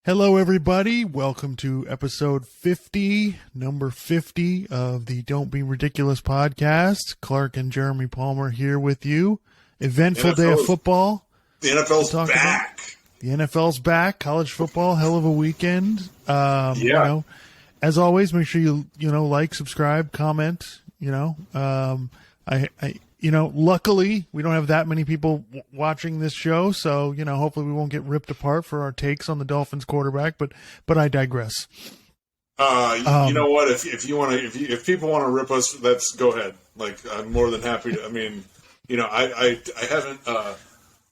Hello, everybody. Welcome to episode 50, number 50 of the Don't Be Ridiculous podcast. Clark and Jeremy Palmer here with you. Eventful day of football. The NFL's back. The NFL's back. College football, hell of a weekend. As always, make sure you like, subscribe, comment. Luckily we don't have that many people watching this show, so hopefully we won't get ripped apart for our takes on the Dolphins quarterback. But I digress. You know what? If people want to rip us, let's go ahead. Like, I'm more than happy to. I mean, I haven't.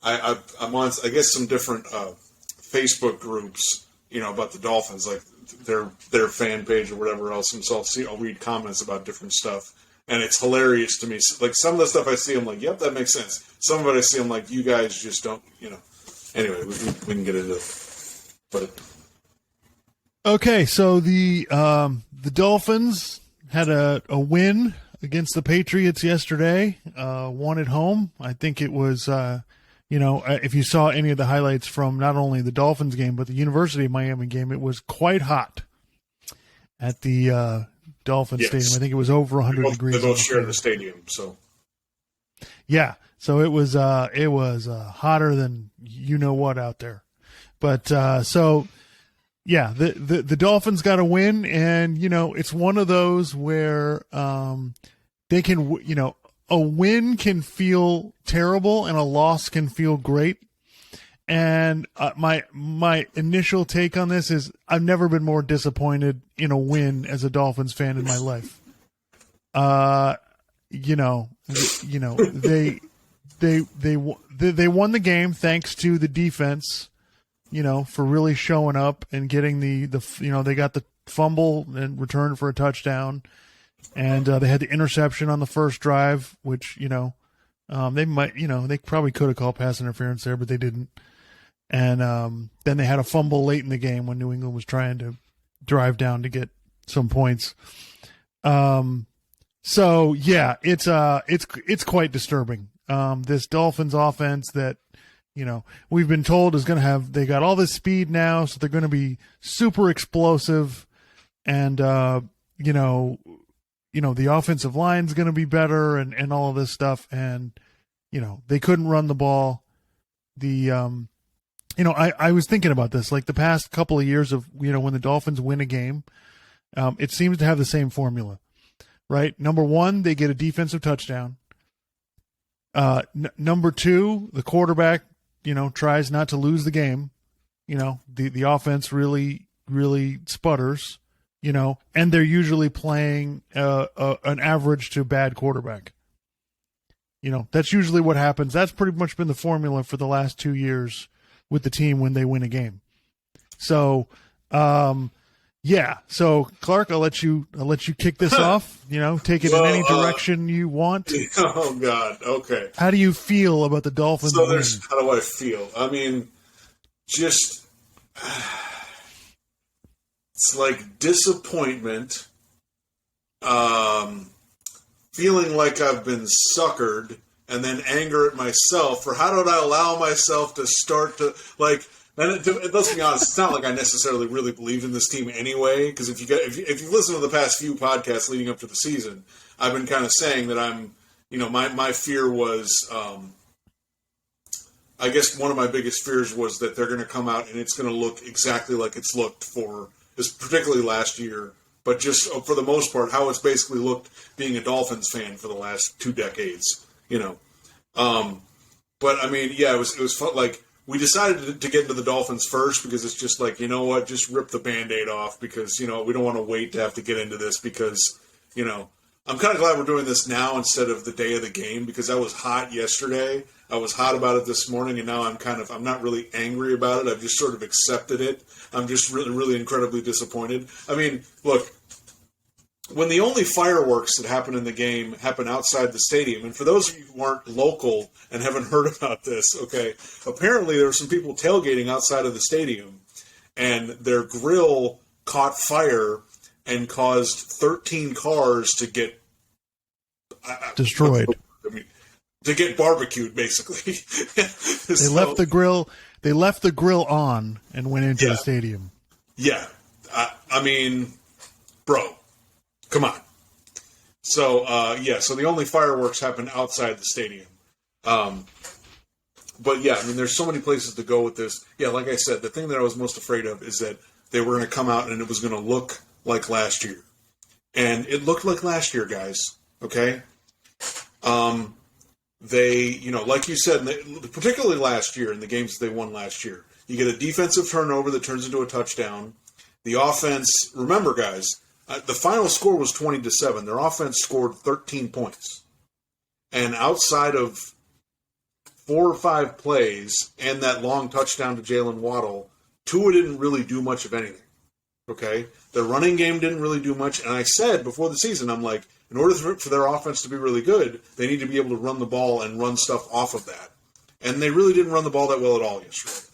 I'm on, I guess, some different Facebook groups, about the Dolphins, like their fan page or whatever else, and so I'll read comments about different stuff. And it's hilarious to me. Like, some of the stuff I see, I'm like, yep, that makes sense. Some of it I see, I'm like, you guys just don't, Anyway, we can get into it. But okay, so the Dolphins had a win against the Patriots yesterday. Won at home. I think it was, if you saw any of the highlights from not only the Dolphins game but the University of Miami game, it was quite hot at the Dolphins Stadium. I think it was over 100 degrees. They both share the stadium, so yeah. So it was hotter than what out there. But the Dolphins got a win, and it's one of those where they can a win can feel terrible and a loss can feel great. And my initial take on this is I've never been more disappointed in a win as a Dolphins fan in my life. They won the game thanks to the defense, for really showing up and getting the they got the fumble and return for a touchdown, and they had the interception on the first drive, which they might they probably could have called pass interference there, but they didn't. And then they had a fumble late in the game when New England was trying to drive down to get some points. So yeah, it's quite disturbing. This Dolphins offense that we've been told is going to they got all this speed now, so they're going to be super explosive, and the offensive line's going to be better, and all of this stuff, and they couldn't run the ball. I was thinking about this, like the past couple of years of, when the Dolphins win a game, it seems to have the same formula, right? Number one, they get a defensive touchdown. Number two, the quarterback, tries not to lose the game. The offense really, really sputters, and they're usually playing an average to bad quarterback. That's usually what happens. That's pretty much been the formula for the last 2 years with the team when they win a game. So, So Clark, I'll let you kick this off. Take it in any direction you want. Oh God. Okay. How do you feel about the Dolphins? So how do I feel? I mean, just it's like disappointment, feeling like I've been suckered, and then anger at myself for how did I allow myself to start to like. And let's be honest, it's not like I necessarily really believed in this team anyway. Because if you listen to the past few podcasts leading up to the season, I've been kind of saying that I'm, my fear was, I guess one of my biggest fears was that they're going to come out and it's going to look exactly like it's looked particularly last year, but just for the most part, how it's basically looked being a Dolphins fan for the last 2 decades. But I mean, yeah, it was fun. Like, we decided to get into the Dolphins first because it's just like, just rip the Band-Aid off because, we don't want to wait to have to get into this because, I'm kind of glad we're doing this now instead of the day of the game because I was hot yesterday. I was hot about it this morning, and now I'm not really angry about it. I've just sort of accepted it. I'm just really, really incredibly disappointed. I mean, look, when the only fireworks that happen in the game happen outside the stadium, and for those of you who aren't local and haven't heard about this, okay, apparently there were some people tailgating outside of the stadium, and their grill caught fire and caused 13 cars to get destroyed. To get barbecued, basically. They left the grill. they left the grill on and went into the stadium. Yeah. I mean, bro, come on. So, so the only fireworks happen outside the stadium. But yeah, I mean, there's so many places to go with this. Yeah, like I said, the thing that I was most afraid of is that they were going to come out and it was going to look like last year. And it looked like last year, guys. Okay? They, like you said, particularly last year in the games they won last year, you get a defensive turnover that turns into a touchdown. The offense, remember, guys, the final score was 20-7. Their offense scored 13 points. And outside of 4 or 5 plays and that long touchdown to Jalen Waddle, Tua didn't really do much of anything. Okay? The running game didn't really do much. And I said before the season, I'm like, in order for their offense to be really good, they need to be able to run the ball and run stuff off of that. And they really didn't run the ball that well at all yesterday.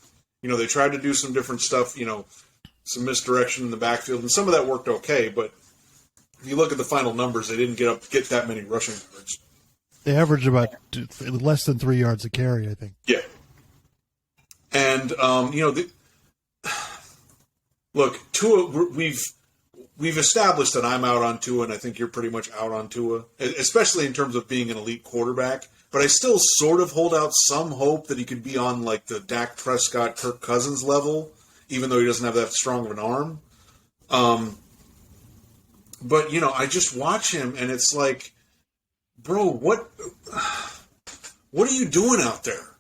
They tried to do some different stuff, some misdirection in the backfield, and some of that worked okay, but if you look at the final numbers, they didn't get that many rushing yards. They averaged about less than 3 yards a carry, I think. Yeah. And, look, Tua, we've established that I'm out on Tua, and I think you're pretty much out on Tua, especially in terms of being an elite quarterback. But I still sort of hold out some hope that he could be on, like, the Dak Prescott, Kirk Cousins level, even though he doesn't have that strong of an arm. But, I just watch him, and it's like, bro, what are you doing out there?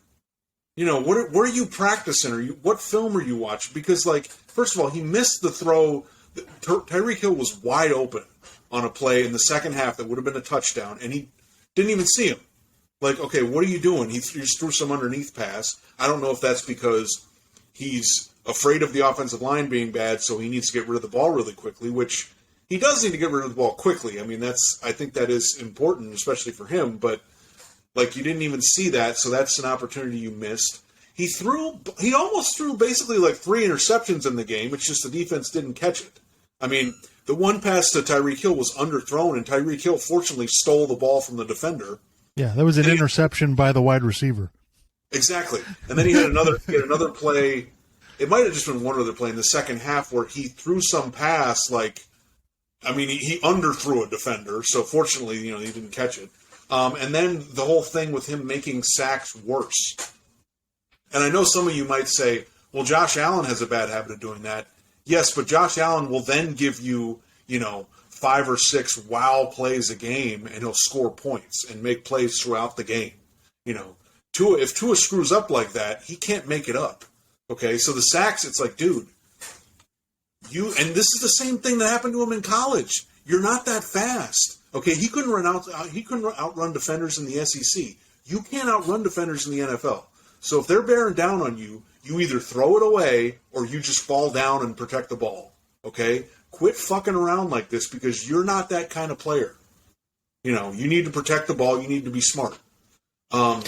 Where are you practicing? What film are you watching? Because, like, first of all, he missed the throw. Tyreek Hill was wide open on a play in the second half that would have been a touchdown, and he didn't even see him. Like, okay, what are you doing? He just threw some underneath pass. I don't know if that's because he's afraid of the offensive line being bad, so he needs to get rid of the ball really quickly, which he does need to get rid of the ball quickly. I mean, I think that is important, especially for him, but, like, you didn't even see that, so that's an opportunity you missed. He almost threw basically like 3 interceptions in the game. It's just the defense didn't catch it. I mean, the one pass to Tyreek Hill was underthrown, and Tyreek Hill fortunately stole the ball from the defender. Yeah, that was an interception by the wide receiver. Exactly. And then he had another play. It might have just been one other play in the second half where he threw some pass he underthrew a defender, so fortunately, he didn't catch it. And then the whole thing with him making sacks worse. And I know some of you might say, well, Josh Allen has a bad habit of doing that. Yes, but Josh Allen will then give you, 5 or 6 wow plays a game, and he'll score points and make plays throughout the game. If Tua screws up like that, he can't make it up. Okay, so the sacks, it's like, dude, and this is the same thing that happened to him in college. You're not that fast. Okay, he couldn't outrun defenders in the SEC. You can't outrun defenders in the NFL. So if they're bearing down on you, you either throw it away or you just fall down and protect the ball. Okay? Quit fucking around like this because you're not that kind of player. You need to protect the ball. You need to be smart. Well,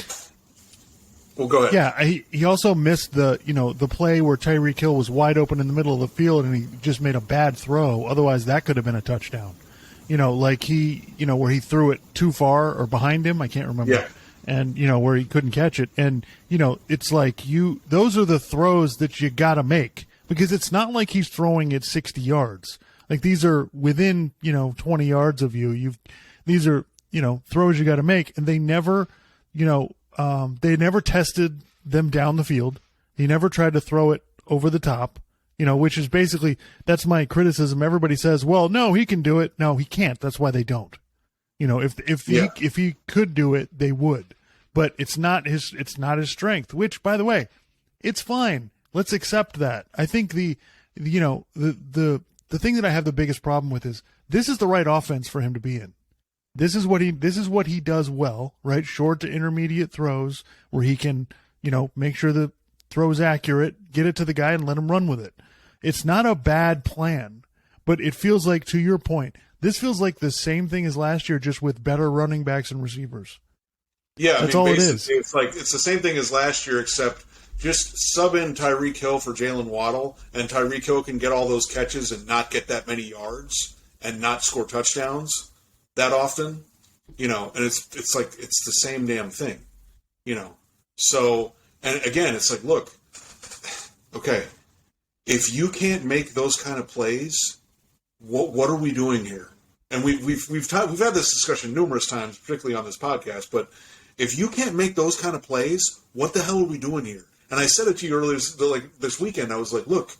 go ahead. Yeah, he also missed the play where Tyreek Hill was wide open in the middle of the field and he just made a bad throw. Otherwise, that could have been a touchdown. Where he threw it too far or behind him. I can't remember. Yeah. And, where he couldn't catch it. And, it's like those are the throws that you got to make because it's not like he's throwing it 60 yards. Like these are within, 20 yards of you. These are, throws you got to make. And they never, they never tested them down the field. He never tried to throw it over the top, which is basically, that's my criticism. Everybody says, well, no, he can do it. No, he can't. That's why they don't. If he could do it, they would. But it's not his strength, which, by the way, it's fine. Let's accept that. I think the thing that I have the biggest problem with is this is the right offense for him to be in. This is what he does well, right? Short to intermediate throws where he can, make sure the throw is accurate, get it to the guy and let him run with it. It's not a bad plan, but it feels like, to your point, this feels like the same thing as last year, just with better running backs and receivers. Yeah, that's all it is. It's the same thing as last year, except just sub in Tyreek Hill for Jalen Waddle, and Tyreek Hill can get all those catches and not get that many yards and not score touchdowns that often, and it's like it's the same damn thing, So, and again, it's like, look, okay, if you can't make those kind of plays, what are we doing here? And we've had this discussion numerous times, particularly on this podcast. But if you can't make those kind of plays, what the hell are we doing here? And I said it to you earlier, like this weekend. I was like, look,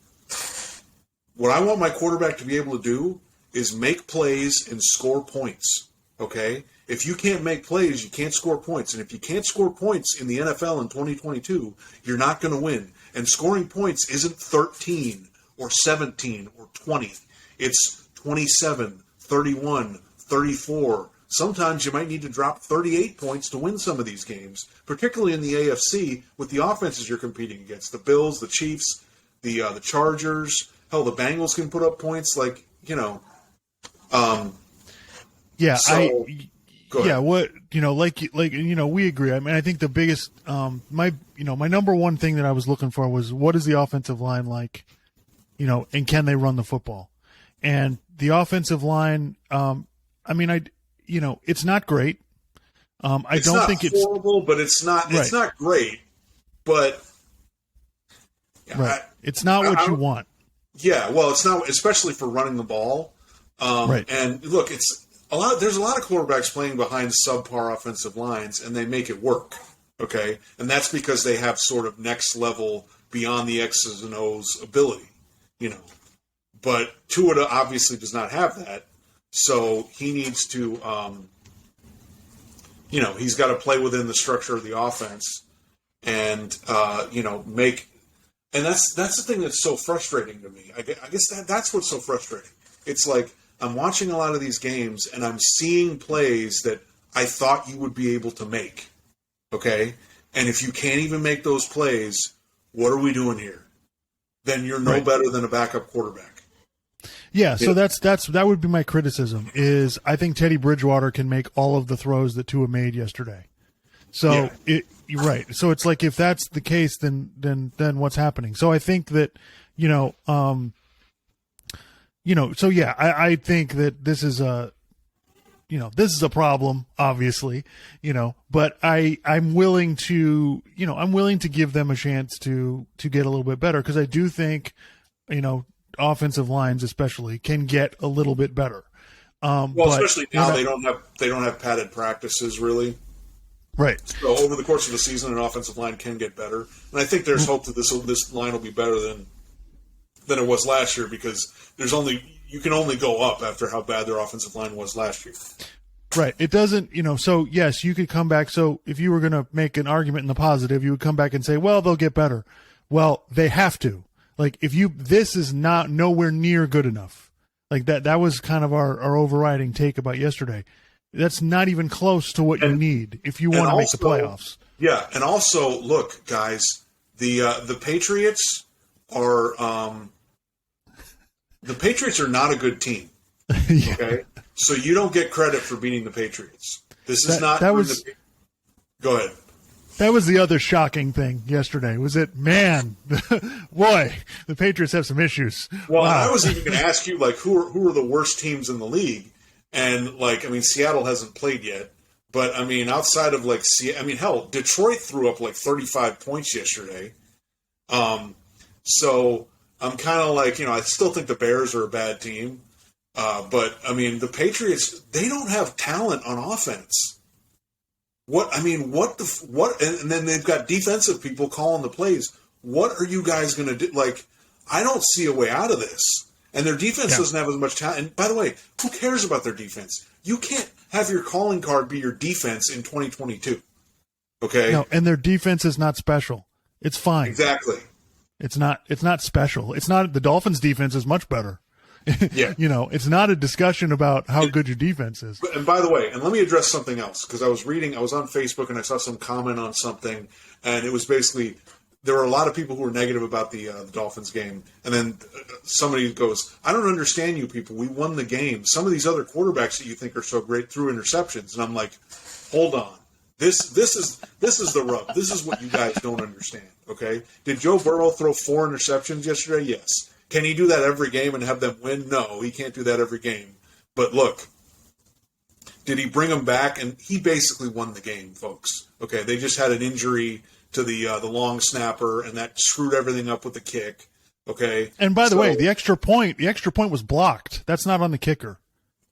what I want my quarterback to be able to do is make plays and score points. Okay? If you can't make plays, you can't score points. And if you can't score points in the NFL in 2022, you're not going to win. And scoring points isn't 13 or 17 or 20. It's 27, 31, 34. Sometimes you might need to drop 38 points to win some of these games, particularly in the AFC with the offenses you're competing against. The Bills, the Chiefs, the Chargers. Hell, the Bengals can put up points like, you know. Yeah, so, what, we agree. I mean, I think the biggest, my number one thing that I was looking for was what is the offensive line like, and can they run the football? And the offensive line, it's not great. I don't think it's horrible, but it's not not great. But right. It's not what you want. Yeah, well, it's not, especially for running the ball. Right. And look, there's a lot of quarterbacks playing behind subpar offensive lines, and they make it work. Okay, and that's because they have sort of next level, beyond the X's and O's ability. But Tua obviously does not have that, so he needs to, he's got to play within the structure of the offense, and make. And that's the thing that's so frustrating to me. I guess that's what's so frustrating. It's like I'm watching a lot of these games, and I'm seeing plays that I thought you would be able to make. Okay, and if you can't even make those plays, what are we doing here? Then you're no better than a backup quarterback. Yeah, so that would be my criticism. Is I think Teddy Bridgewater can make all of the throws that Tua made yesterday. So you're right. So it's like if that's the case, then what's happening? So I think that I think that this is a problem, obviously, but I'm willing to give them a chance to get a little bit better, because I do think, offensive lines especially can get a little bit better. Especially now they don't have padded practices really. Right. So over the course of the season, an offensive line can get better, and I think there's hope that this line will be better than it was last year, because you can only go up after how bad their offensive line was last year. Right. It doesn't, so yes, you could come back. So if you were going to make an argument in the positive, you would come back and say, well, they'll get better. Well, they have to. Like this is not nowhere near good enough. Like that was kind of our overriding take about yesterday. That's not even close to what you need if you want to make the playoffs. Yeah. And also, look, guys, the Patriots are, the Patriots are not a good team. Yeah. Okay, so you don't get credit for beating the Patriots. This is not. That was. Go ahead. That was the other shocking thing yesterday. Was it, man? Boy, the Patriots have some issues. Well, wow. I was even going to ask you, like, who are the worst teams in the league? And Seattle hasn't played yet, but outside of hell, Detroit threw up like 35 points yesterday. So I'm kind of like, I still think the Bears are a bad team. But the Patriots, they don't have talent on offense. And then they've got defensive people calling the plays. What are you guys going to do? Like, I don't see a way out of this. And their defense doesn't have as much talent. And by the way, who cares about their defense? You can't have your calling card be your defense in 2022. Okay? No, and their defense is not special. It's fine. Exactly. It's not special. It's not. The Dolphins' defense is much better. Yeah. It's not a discussion about how good your defense is. And by the way, and let me address something else, because I was on Facebook and I saw some comment on something, and it was basically, there were a lot of people who were negative about the Dolphins game, and then somebody goes, I don't understand you people. We won the game. Some of these other quarterbacks that you think are so great threw interceptions. And I'm like, hold on. This is the rub. This is what you guys don't understand, okay? Did Joe Burrow throw 4 interceptions yesterday? Yes. Can he do that every game and have them win? No, he can't do that every game. But look, did he bring them back? And he basically won the game, folks. Okay, they just had an injury the long snapper, and that screwed everything up with the kick. Okay. And by the way, the extra point was blocked. That's not on the kicker.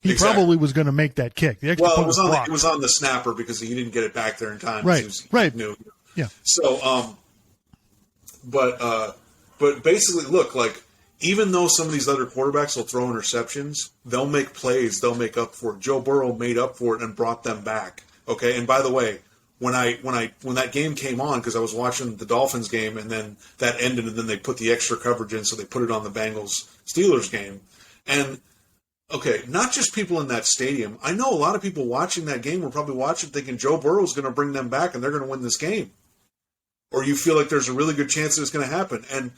He probably was going to make that kick. The extra point was blocked. It was on the snapper because he didn't get it back there in time. Right. New. Yeah. So, but basically, look, like, even though some of these other quarterbacks will throw interceptions, they'll make plays. They'll make up for it. Joe Burrow made up for it and brought them back. Okay. And by the way, when that game came on, because I was watching the Dolphins game, and then that ended, and then they put the extra coverage in, so they put it on the Bengals Steelers game. And okay, not just people in that stadium. I know a lot of people watching that game were probably watching thinking Joe Burrow's going to bring them back and they're going to win this game. Or you feel like there's a really good chance that it's going to happen. And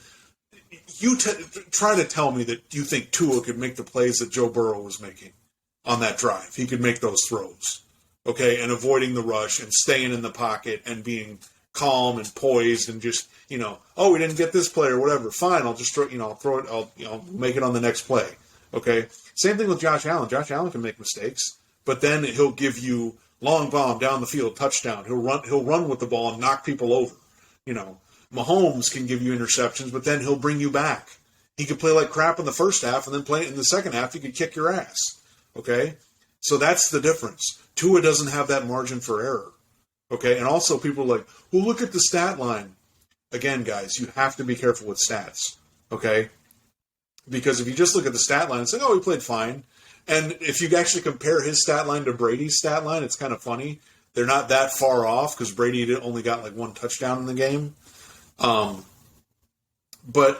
you try to tell me that you think Tua could make the plays that Joe Burrow was making on that drive. He could make those throws, okay, and avoiding the rush and staying in the pocket and being calm and poised and just, oh, we didn't get this play or whatever. Fine, I'll just throw it. I'll make it on the next play. Okay. Same thing with Josh Allen. Josh Allen can make mistakes, but then he'll give you long bomb down the field, touchdown. He'll run with the ball and knock people over. Mahomes can give you interceptions, but then he'll bring you back. He could play like crap in the first half, and then play in the second half, he could kick your ass. Okay? So that's the difference. Tua doesn't have that margin for error. Okay? And also people are like, well, look at the stat line. Again, guys, you have to be careful with stats. Okay? Because if you just look at the stat line and say, oh, he played fine. And if you actually compare his stat line to Brady's stat line, it's kind of funny. They're not that far off because Brady only got like one touchdown in the game. But,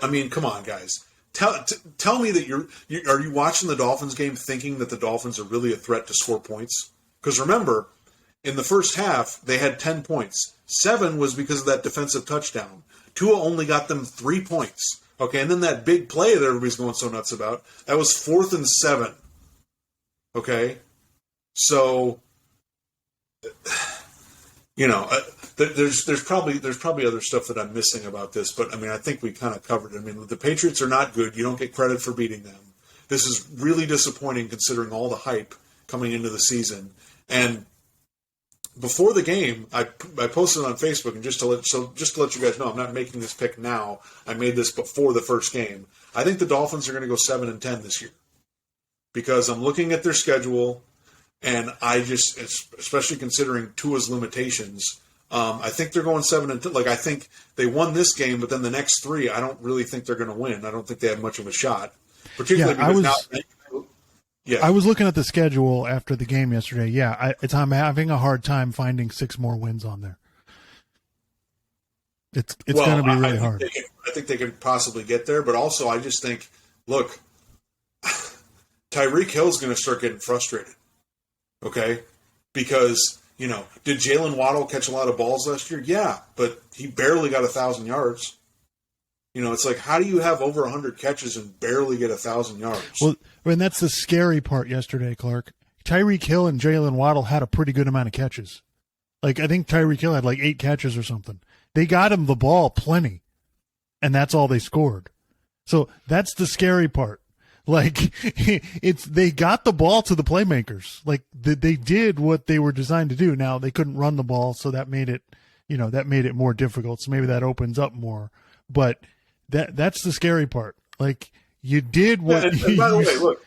I mean, come on, guys. Tell me that are you watching the Dolphins game thinking that the Dolphins are really a threat to score points? Because remember, in the first half, they had 10 points. 7 was because of that defensive touchdown. Tua only got them 3 points. Okay, and then that big play that everybody's going so nuts about, that was 4th and 7. Okay? So, there's probably other stuff that I'm missing about this, but I mean, I think we kind of covered it. I mean, the Patriots are not good. You don't get credit for beating them. This is really disappointing considering all the hype coming into the season. And before the game, I posted on Facebook, and just to let you guys know, I'm not making this pick now. I made this before the first game. I think the Dolphins are going to go 7-10 this year because I'm looking at their schedule, and I just, especially considering Tua's limitations, I think they're going 7-10. Like, I think they won this game, but then the next 3, I don't really think they're going to win. I don't think they have much of a shot, particularly because I was looking at the schedule after the game yesterday. Yeah, I'm having a hard time finding 6 more wins on there. It's going to be really hard. I think they can possibly get there, but also I just think, look, Tyreek Hill's going to start getting frustrated. Okay, because did Jalen Waddle catch a lot of balls last year? Yeah, but he barely got 1,000 yards. It's like, how do you have over 100 catches and barely get 1,000 yards? Well, I mean, that's the scary part yesterday, Clark. Tyreek Hill and Jalen Waddle had a pretty good amount of catches. Like, I think Tyreek Hill had like 8 catches or something. They got him the ball plenty, and that's all they scored. So that's the scary part. Like, they got the ball to the playmakers. Like, they did what they were designed to do. Now, they couldn't run the ball, so that made it more difficult. So maybe that opens up more. But that's the scary part. Like, you did what. And by the way, look,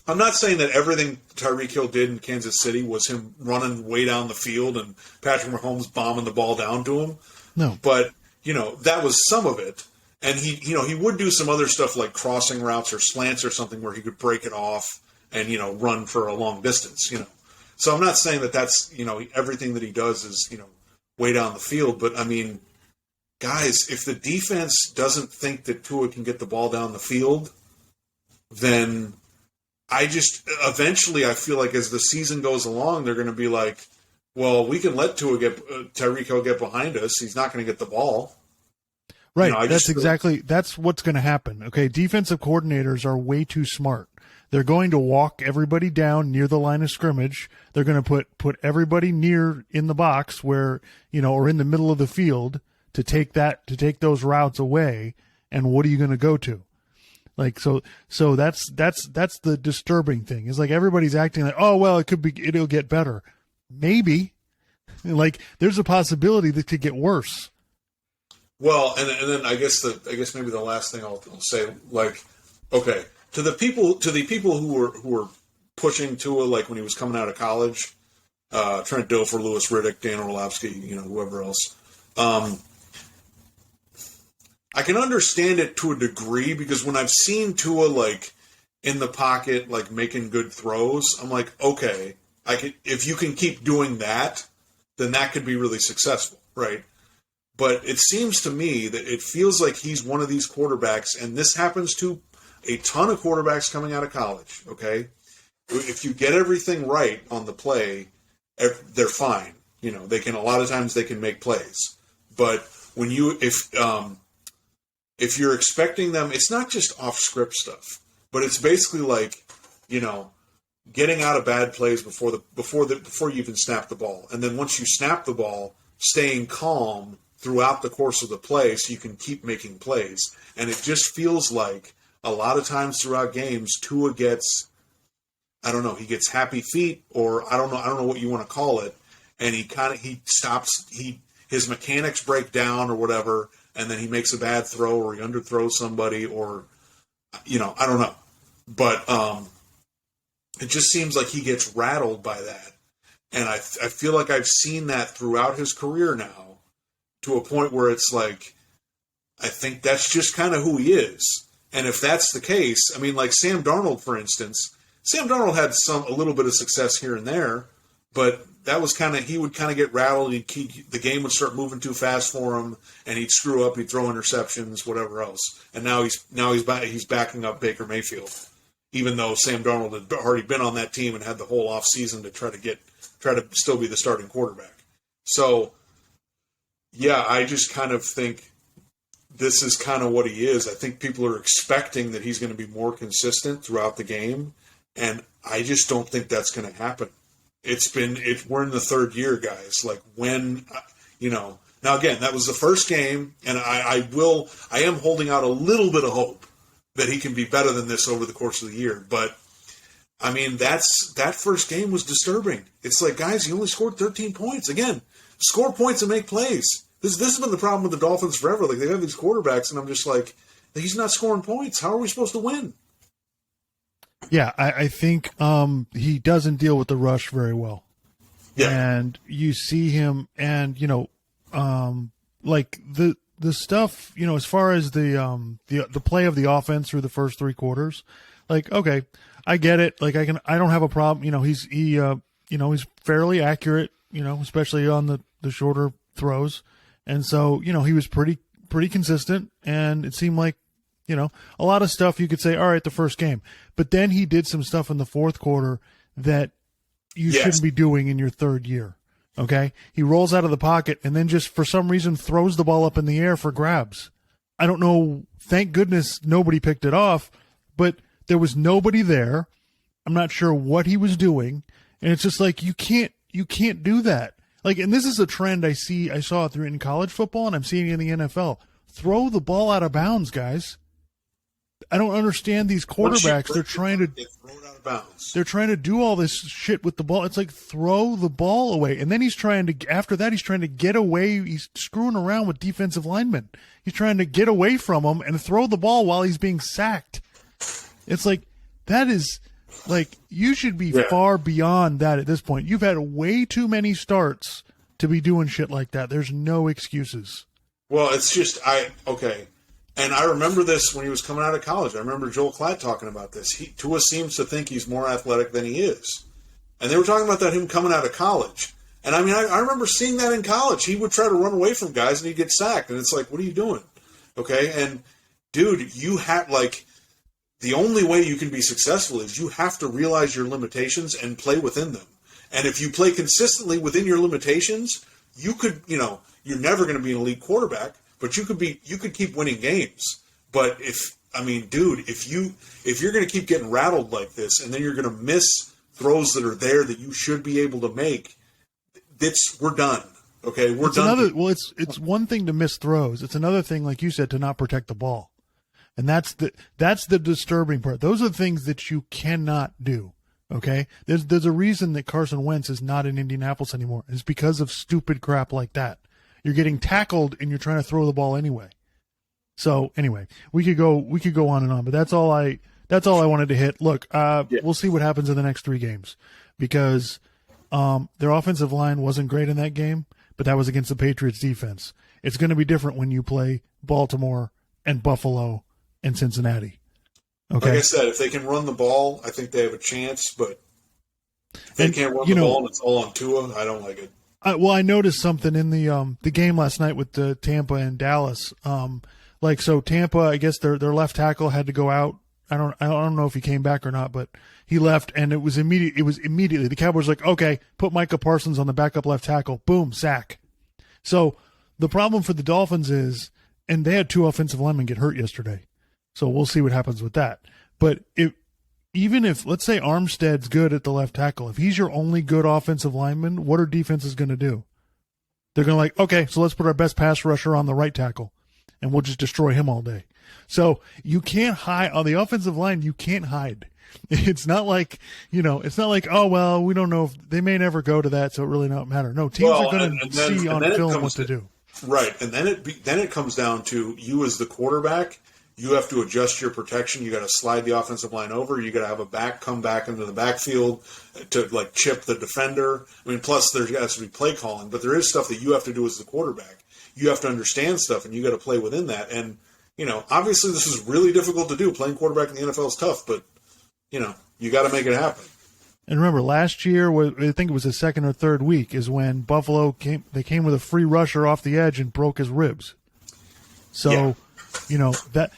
I'm not saying that everything Tyreek Hill did in Kansas City was him running way down the field and Patrick Mahomes bombing the ball down to him. No, but that was some of it. And he would do some other stuff like crossing routes or slants or something where he could break it off and run for a long distance. So I'm not saying that that's everything that he does is way down the field, but I mean, guys, if the defense doesn't think that Tua can get the ball down the field, then eventually I feel like as the season goes along, they're going to be like, well, we can let Tyreek Hill get behind us. He's not going to get the ball. Right. That's what's going to happen. Okay. Defensive coordinators are way too smart. They're going to walk everybody down near the line of scrimmage. They're going to put everybody near in the box where, or in the middle of the field to take those routes away. And what are you going to go to? Like, so that's the disturbing thing. It's like everybody's acting like, oh, well, it'll get better. Maybe. Like, there's a possibility that it could get worse. Well, and then I guess maybe the last thing I'll say, like, okay, to the people who were pushing Tua, like when he was coming out of college, Trent Dilfer, Lewis Riddick, Dan Orlovsky, whoever else. I can understand it to a degree because when I've seen Tua like in the pocket, like making good throws, I'm like, okay, if you can keep doing that, then that could be really successful, right? But it seems to me that it feels like he's one of these quarterbacks, and this happens to a ton of quarterbacks coming out of college, okay? If you get everything right on the play, they're fine. They can, a lot of times they can make plays. But when if you're expecting them, it's not just off script stuff, but it's basically like, getting out of bad plays before you even snap the ball. And then once you snap the ball, staying calm throughout the course of the play so you can keep making plays. And it just feels like a lot of times throughout games, Tua gets, I don't know, he gets happy feet, or I don't know what you want to call it, and he stops, his mechanics break down or whatever, and then he makes a bad throw or he underthrows somebody, or I don't know. But it just seems like he gets rattled by that. And I feel like I've seen that throughout his career now, to a point where it's like, I think that's just kind of who he is. And if that's the case, I mean, like Sam Darnold, for instance, Sam Darnold had a little bit of success here and there, but that was he would kind of get rattled. The game would start moving too fast for him, and he'd screw up. He'd throw interceptions, whatever else. And now he's backing up Baker Mayfield, even though Sam Darnold had already been on that team and had the whole offseason to try to still be the starting quarterback. So, yeah, I just kind of think this is kind of what he is. I think people are expecting that he's going to be more consistent throughout the game, and I just don't think that's going to happen. We're in the third year, guys. Like when, now again, that was the first game, and I am holding out a little bit of hope that he can be better than this over the course of the year. But I mean, that first game was disturbing. It's like, guys, he only scored 13 points. Again, score points and make plays. This has been the problem with the Dolphins forever. Like, they have these quarterbacks, and I'm just like, he's not scoring points. How are we supposed to win? Yeah, I think he doesn't deal with the rush very well. Yeah. And you see him, and, like the stuff, as far as the play of the offense through the first three quarters, like, okay, I get it. Like, I don't have a problem. He's fairly accurate, especially on the shorter throws. And so, he was pretty consistent, and it seemed like, a lot of stuff you could say, all right, the first game. But then he did some stuff in the fourth quarter that you shouldn't be doing in your third year. Okay? He rolls out of the pocket and then just for some reason throws the ball up in the air for grabs. I don't know. Thank goodness nobody picked it off, but there was nobody there. I'm not sure what he was doing. And it's just like, you can't do that. Like, and this is a trend I saw through in college football, and I'm seeing it in the NFL. Throw the ball out of bounds, guys. I don't understand these quarterbacks. They're trying to do all this shit with the ball. It's like, throw the ball away. And then after that, he's trying to get away. He's screwing around with defensive linemen. He's trying to get away from them and throw the ball while he's being sacked. It's like, that is, like, you should be far beyond that at this point. You've had way too many starts to be doing shit like that. There's no excuses. Well, it's just, okay. And I remember this when he was coming out of college. I remember Joel Klatt talking about this. Tua seems to think he's more athletic than he is. And they were talking about him coming out of college. And I mean, I remember seeing that in college. He would try to run away from guys and he'd get sacked. And it's like, what are you doing? Okay. And dude, you have, like, the only way you can be successful is you have to realize your limitations and play within them. And if you play consistently within your limitations, you could, you're never going to be an elite quarterback, but you could keep winning games. But if you're going to keep getting rattled like this, and then you're going to miss throws that are there that you should be able to make, we're done. Okay, we're done. It's one thing to miss throws. It's another thing, like you said, to not protect the ball. And that's the disturbing part. Those are the things that you cannot do. Okay? There's a reason that Carson Wentz is not in Indianapolis anymore. It's because of stupid crap like that. You're getting tackled and you're trying to throw the ball anyway. So anyway, we could go on and on, but that's all I wanted to hit. Look, we'll see what happens in the next 3 games because their offensive line wasn't great in that game, but that was against the Patriots defense. It's going to be different when you play Baltimore and Buffalo and Cincinnati. Okay. Like I said, if they can run the ball, I think they have a chance, but if they can't run the ball and it's all on Tua, I don't like it. I noticed something in the game last night with the Tampa and Dallas. So Tampa, I guess their left tackle had to go out. I don't know if he came back or not, but he left, and it was immediately the Cowboys were like, okay, put Micah Parsons on the backup left tackle, boom, sack. So the problem for the Dolphins is, and they had 2 offensive linemen get hurt yesterday, so we'll see what happens with that. But even if let's say Armstead's good at the left tackle, if he's your only good offensive lineman, what are defenses going to do? They're going to like, okay, so let's put our best pass rusher on the right tackle, and we'll just destroy him all day. So you can't hide on the offensive line. You can't hide. It's not like, oh, well, we don't know if they may never go to that. So it really don't matter. No, teams are going to see on film what to do. Right. And then it comes down to you as the quarterback. You have to adjust your protection. You got to slide the offensive line over. You got to have a back come back into the backfield to like chip the defender. I mean, plus there has to be play calling, but there is stuff that you have to do as the quarterback. You have to understand stuff and you got to play within that. And, obviously this is really difficult to do. Playing quarterback in the NFL is tough, but, you got to make it happen. And remember, last year, I think it was the 2nd or 3rd week, is when Buffalo came with a free rusher off the edge and broke his ribs. So, that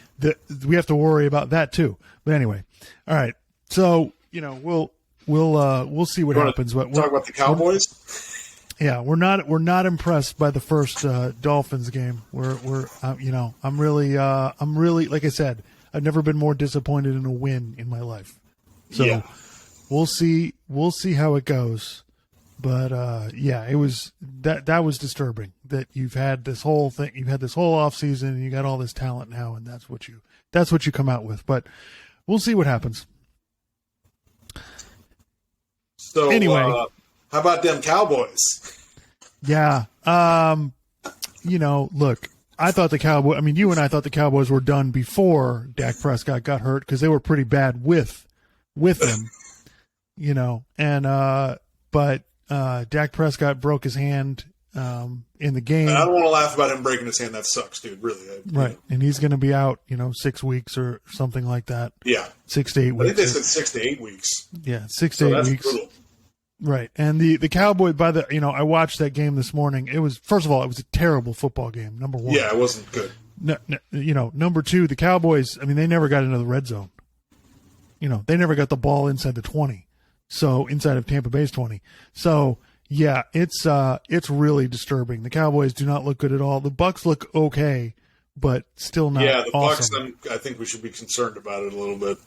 we have to worry about that too. But anyway, all right. So, we'll see what happens. But talk about the Cowboys. Yeah, we're not impressed by the first Dolphins game. I'm really like I said, I've never been more disappointed in a win in my life. So we'll see how it goes. But it was that was disturbing that you've had this whole thing, you've had this whole off season, and you got all this talent now, and that's what you come out with. But we'll see what happens. So anyway, how about them Cowboys? Yeah. Look, I thought you and I thought the Cowboys were done before Dak Prescott got hurt because they were pretty bad with him, but Dak Prescott broke his hand in the game. And I don't want to laugh about him breaking his hand. That sucks, dude. Really. Right. And he's going to be out, 6 weeks or something like that. Yeah. 6 to 8 weeks. I think they said 6 to 8 weeks. Yeah. 6 to 8 weeks. Brutal. Right. And the Cowboys, I watched that game this morning. It was, first of all, it was a terrible football game, number one. Yeah, it wasn't good. Number two, the Cowboys, they never got into the red zone. They never got the ball inside the 20. So, inside of Tampa Bay's 20. So, yeah, it's really disturbing. The Cowboys do not look good at all. The Bucs look okay, but still not awesome. Yeah, the Bucs, I think we should be concerned about it a little bit.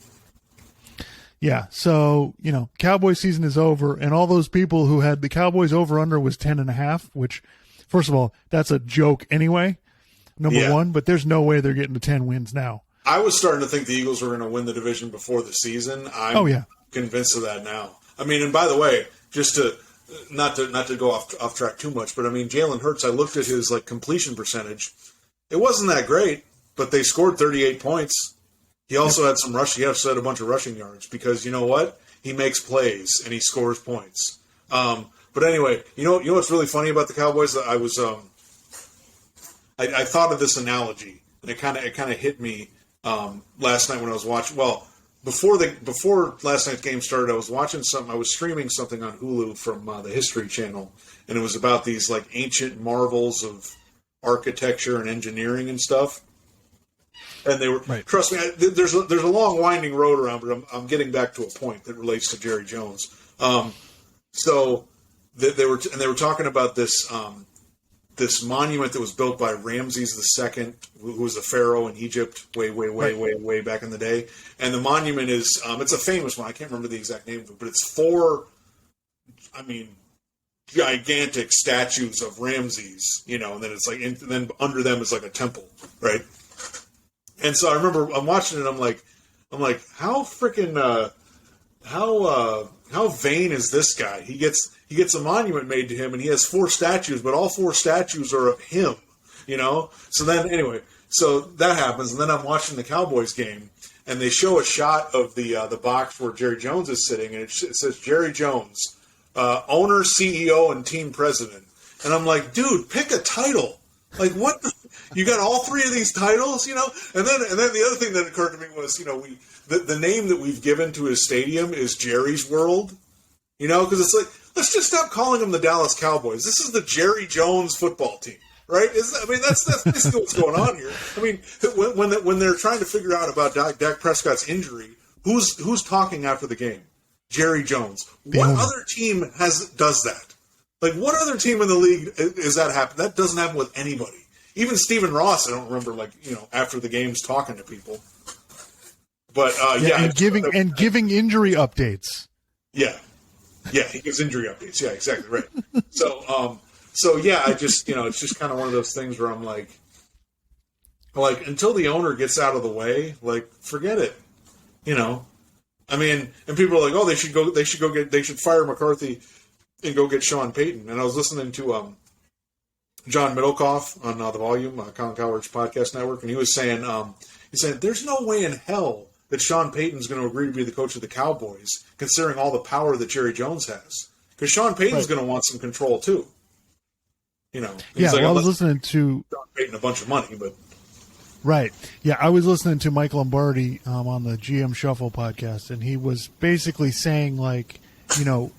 Yeah, so, Cowboy season is over, and all those people who had the Cowboys over-under was 10.5, which, first of all, that's a joke anyway, number one, but there's no way they're getting to 10 wins now. I was starting to think the Eagles were going to win the division before the season. I'm convinced of that now. And by the way, just to not to go off track too much, but Jalen Hurts, I looked at his completion percentage. It wasn't that great, but they scored 38 points. He also had some rush. He also had a bunch of rushing yards because you know what? He makes plays and he scores points. But anyway, you know what's really funny about the Cowboys? I was I thought of this analogy and it kind of hit me last night when I was watching. Well, before last night's game started, I was watching something. I was streaming something on Hulu from the History Channel, and it was about these ancient marvels of architecture and engineering and stuff. And they were, trust me, there's a long winding road around, but I'm getting back to a point that relates to Jerry Jones. So they were talking about this this monument that was built by Ramses II, who was a pharaoh in Egypt way back in the day. And the monument is it's a famous one. I can't remember the exact name of it, but it's 4 gigantic statues of Ramses, and then it's and then under them is a temple, right? And so I remember I'm watching it. I'm like, how freaking how vain is this guy? He gets a monument made to him, and he has 4 statues, but all 4 statues are of him. You know. So then anyway, so that happens, and then I'm watching the Cowboys game, and they show a shot of the box where Jerry Jones is sitting, and it says Jerry Jones, owner, CEO, and team president. And I'm like, dude, pick a title. Like, what? You got all 3 of these titles, you know? And then the other thing that occurred to me was, you know, the name that we've given to his stadium is Jerry's World, you know? Because it's like, let's just stop calling them the Dallas Cowboys. This is the Jerry Jones football team, right? That's basically what's going on here. I mean, when they're trying to figure out about Dak Prescott's injury, who's talking after the game? Jerry Jones. What other team does that? Like, what other team in the league is that happen? That doesn't happen with anybody. Even Stephen Ross, I don't remember, like, you know, after the games talking to people. But and giving injury updates. Yeah, he gives injury updates. Yeah, exactly right. So yeah, I just, you know, it's just kind of one of those things where I'm like until the owner gets out of the way, like, forget it. You know, I mean, and people are like, oh, they should fire McCarthy and go get Sean Payton. And I was listening to John Middlecoff on the Volume, Colin Cowherd's podcast network, and he was saying, there's no way in hell that Sean Payton's going to agree to be the coach of the Cowboys, considering all the power that Jerry Jones has. Because Sean Payton's going to want some control too. You know. Yeah, I was listening to Sean Payton a bunch of money, but. Right. Yeah, I was listening to Mike Lombardi on the GM Shuffle podcast, and he was basically saying, like, you know,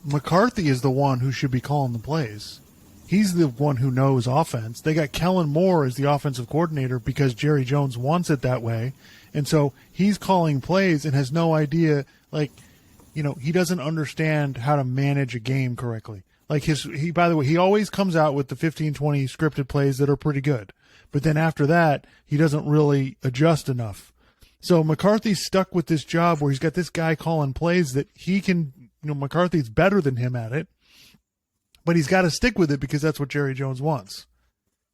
McCarthy is the one who should be calling the plays. He's the one who knows offense. They got Kellen Moore as the offensive coordinator because Jerry Jones wants it that way. And so he's calling plays and has no idea, like, you know, he doesn't understand how to manage a game correctly. Like by the way, he always comes out with the 15, 20 scripted plays that are pretty good. But then after that, he doesn't really adjust enough. So McCarthy's stuck with this job where he's got this guy calling plays that he can, you know, McCarthy's better than him at it. But he's got to stick with it because that's what Jerry Jones wants,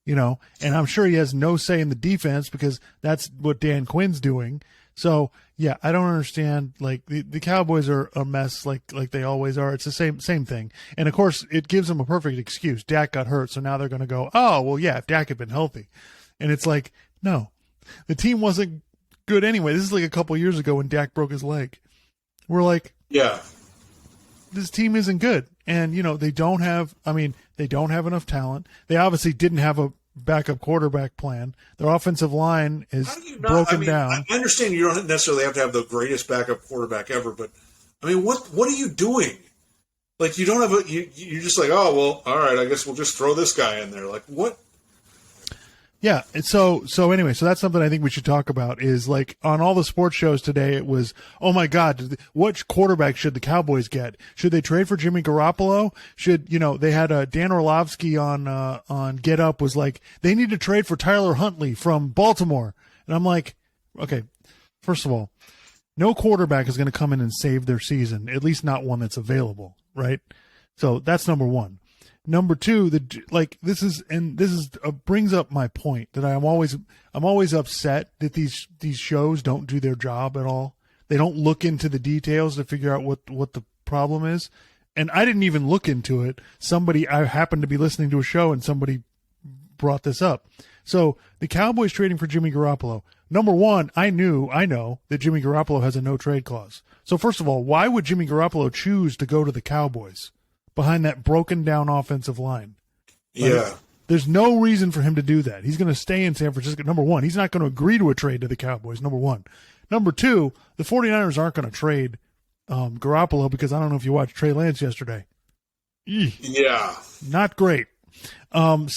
you know. And I'm sure he has no say in the defense because that's what Dan Quinn's doing. So yeah, I don't understand. Like the Cowboys are a mess, like they always are. It's the same thing. And of course, it gives them a perfect excuse. Dak got hurt, so now they're going to go, oh well, yeah, if Dak had been healthy. And it's like, no, the team wasn't good anyway. This is like a couple years ago when Dak broke his leg. We're like, yeah, this team isn't good. And, you know, they don't have enough talent. They obviously didn't have a backup quarterback plan. Their offensive line is broken down. I understand you don't necessarily have to have the greatest backup quarterback ever, but, I mean, what are you doing? Like, you don't have you're just like, oh, well, all right, I guess we'll just throw this guy in there. Like, what? Yeah. So anyway, so that's something I think we should talk about is, like, on all the sports shows today, it was, oh my God, what quarterback should the Cowboys get? Should they trade for Jimmy Garoppolo? Should, you know, they had Dan Orlovsky on Get Up was like, they need to trade for Tyler Huntley from Baltimore. And I'm like, okay, first of all, no quarterback is going to come in and save their season, at least not one that's available. Right. So that's number one. Number two, this brings up my point that I'm always upset that these shows don't do their job at all. They don't look into the details to figure out what the problem is. And I didn't even look into it. I happened to be listening to a show and somebody brought this up. So the Cowboys trading for Jimmy Garoppolo. Number one, I know that Jimmy Garoppolo has a no trade clause. So first of all, why would Jimmy Garoppolo choose to go to the Cowboys behind that broken down offensive line? Like, yeah. There's no reason for him to do that. He's going to stay in San Francisco. Number one, he's not going to agree to a trade to the Cowboys. Number one. Number two, the 49ers aren't going to trade Garoppolo because I don't know if you watched Trey Lance yesterday. Yeah. Not great. And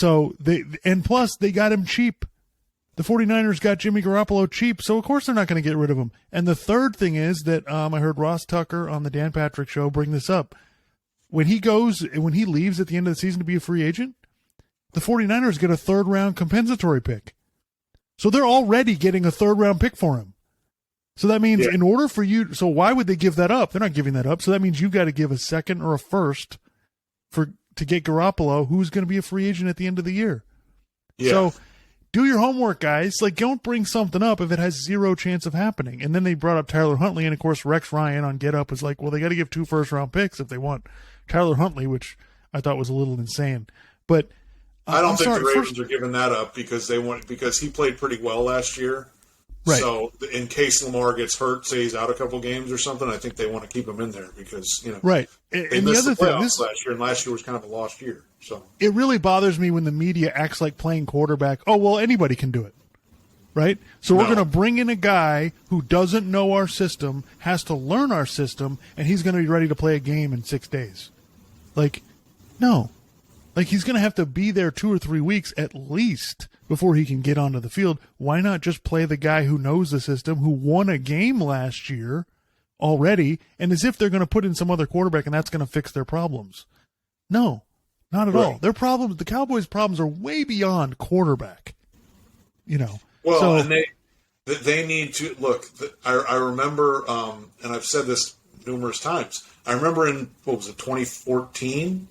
plus they got him cheap. The 49ers got Jimmy Garoppolo cheap, so of course they're not going to get rid of him. And the third thing is that I heard Ross Tucker on the Dan Patrick Show bring this up. When he leaves at the end of the season to be a free agent, the 49ers get a third-round compensatory pick. So they're already getting a third-round pick for him. So that means in order for you – so why would they give that up? They're not giving that up. So that means you've got to give a second or a first to get Garoppolo, who's going to be a free agent at the end of the year. Yeah. So do your homework, guys. Like, don't bring something up if it has zero chance of happening. And then they brought up Tyler Huntley, and of course Rex Ryan on Get Up was like, well, they got to give 2 first-round picks if they want Tyler Huntley, which I thought was a little insane. But I don't think the Ravens are giving that up because he played pretty well last year. Right. So in case Lamar gets hurt, say he's out a couple games or something, I think they want to keep him in there because right. They missed the playoffs last year, and last year was kind of a lost year. So it really bothers me when the media acts like playing quarterback. Oh well, anybody can do it, right? So we're going to bring in a guy who doesn't know our system, has to learn our system, and he's going to be ready to play a game in 6 days. Like, no. Like, he's going to have to be there 2 or 3 weeks at least before he can get onto the field. Why not just play the guy who knows the system, who won a game last year already, and as if they're going to put in some other quarterback and that's going to fix their problems? No, not at all. Their problems, the Cowboys' problems are way beyond quarterback. Well, and they need to look. I remember, and I've said this numerous times. I remember in 2014.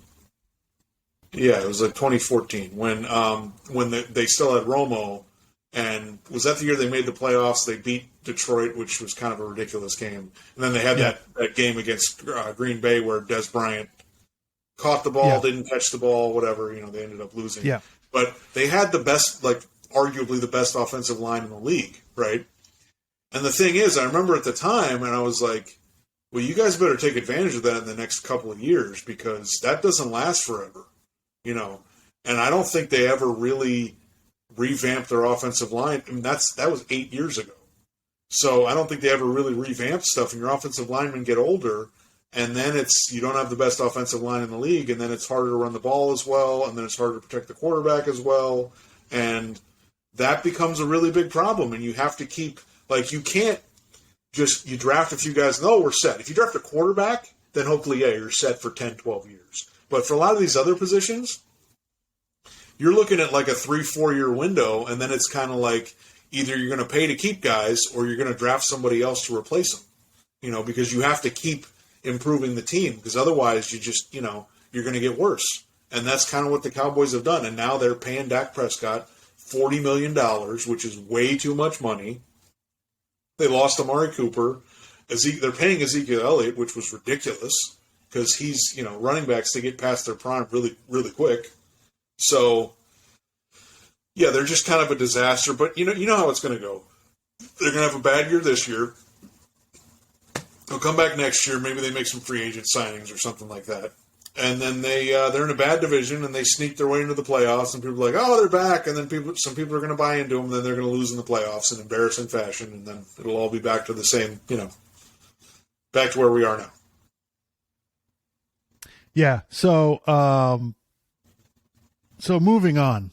Yeah, it was like 2014 when they still had Romo, and was that the year they made the playoffs? They beat Detroit, which was kind of a ridiculous game, and then they had that game against Green Bay where Des Bryant caught the ball, didn't catch the ball, whatever. They ended up losing. Yeah, but they had the best, like arguably the best offensive line in the league, right? And the thing is, I remember at the time, and I was like, well, you guys better take advantage of that in the next couple of years because that doesn't last forever. And I don't think they ever really revamped their offensive line. I mean, that was 8 years ago. So I don't think they ever really revamped stuff. And your offensive linemen get older, and then you don't have the best offensive line in the league, and then it's harder to run the ball as well, and then it's harder to protect the quarterback as well. And that becomes a really big problem. And you have to keep, like, you can't just, you draft a few guys, no, we're set. If you draft a quarterback, then hopefully, you're set for 10, 12 years. But for a lot of these other positions, you're looking at like a 3-4 year window, and then it's kind of like either you're going to pay to keep guys or you're going to draft somebody else to replace them, because you have to keep improving the team because otherwise you just, you're going to get worse. And that's kind of what the Cowboys have done. And now they're paying Dak Prescott $40 million, which is way too much money. They lost Amari Cooper. They're paying Ezekiel Elliott, which was ridiculous. Because he's, running backs, they get past their prime really, really quick. So, yeah, they're just kind of a disaster. But you know how it's going to go. They're going to have a bad year this year. They'll come back next year. Maybe they make some free agent signings or something like that. And then they're in a bad division and they sneak their way into the playoffs. And people are like, oh, they're back. And then some people are going to buy into them. And then they're going to lose in the playoffs in embarrassing fashion. And then it'll all be back to the same, back to where we are now. Yeah. So moving on,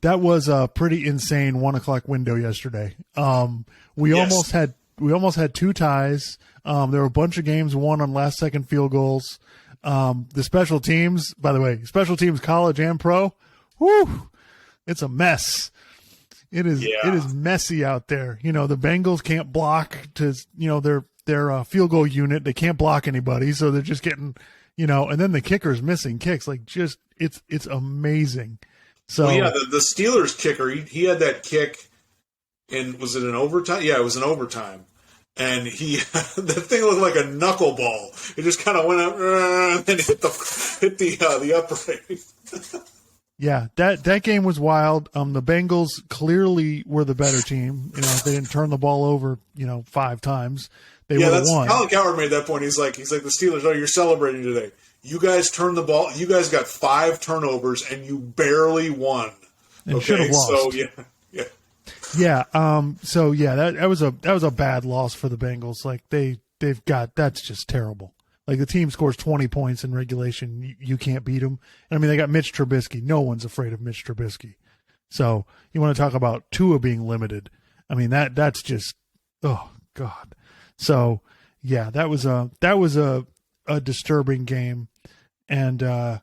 that was a pretty insane 1 o'clock window yesterday. We almost had 2 ties. There were a bunch of games won on last second field goals. The special teams, by the way, college and pro. Whew, it's a mess. It is messy out there. The Bengals can't block their field goal unit. They can't block anybody. So they're just getting, and then the kicker's missing kicks. Like, just it's amazing. So the Steelers kicker, he had that kick was it an overtime? Yeah, it was an overtime. And the thing looked like a knuckleball. It just kind of went up and then hit the upright. Yeah, that game was wild. The Bengals clearly were the better team. If they didn't turn the ball over, 5 times, they would have won. Colin Cowherd made that point. He's like the Steelers. Oh, you're celebrating today. You guys turned the ball. You guys got 5 turnovers and you barely won. And should have lost. So yeah. Yeah. That was a bad loss for the Bengals. Like that's just terrible. Like, the team scores 20 points in regulation. You can't beat them. And I mean, they got Mitch Trubisky. No one's afraid of Mitch Trubisky. So you want to talk about Tua being limited. I mean, that's just, oh God. So yeah, that was a disturbing game. And, some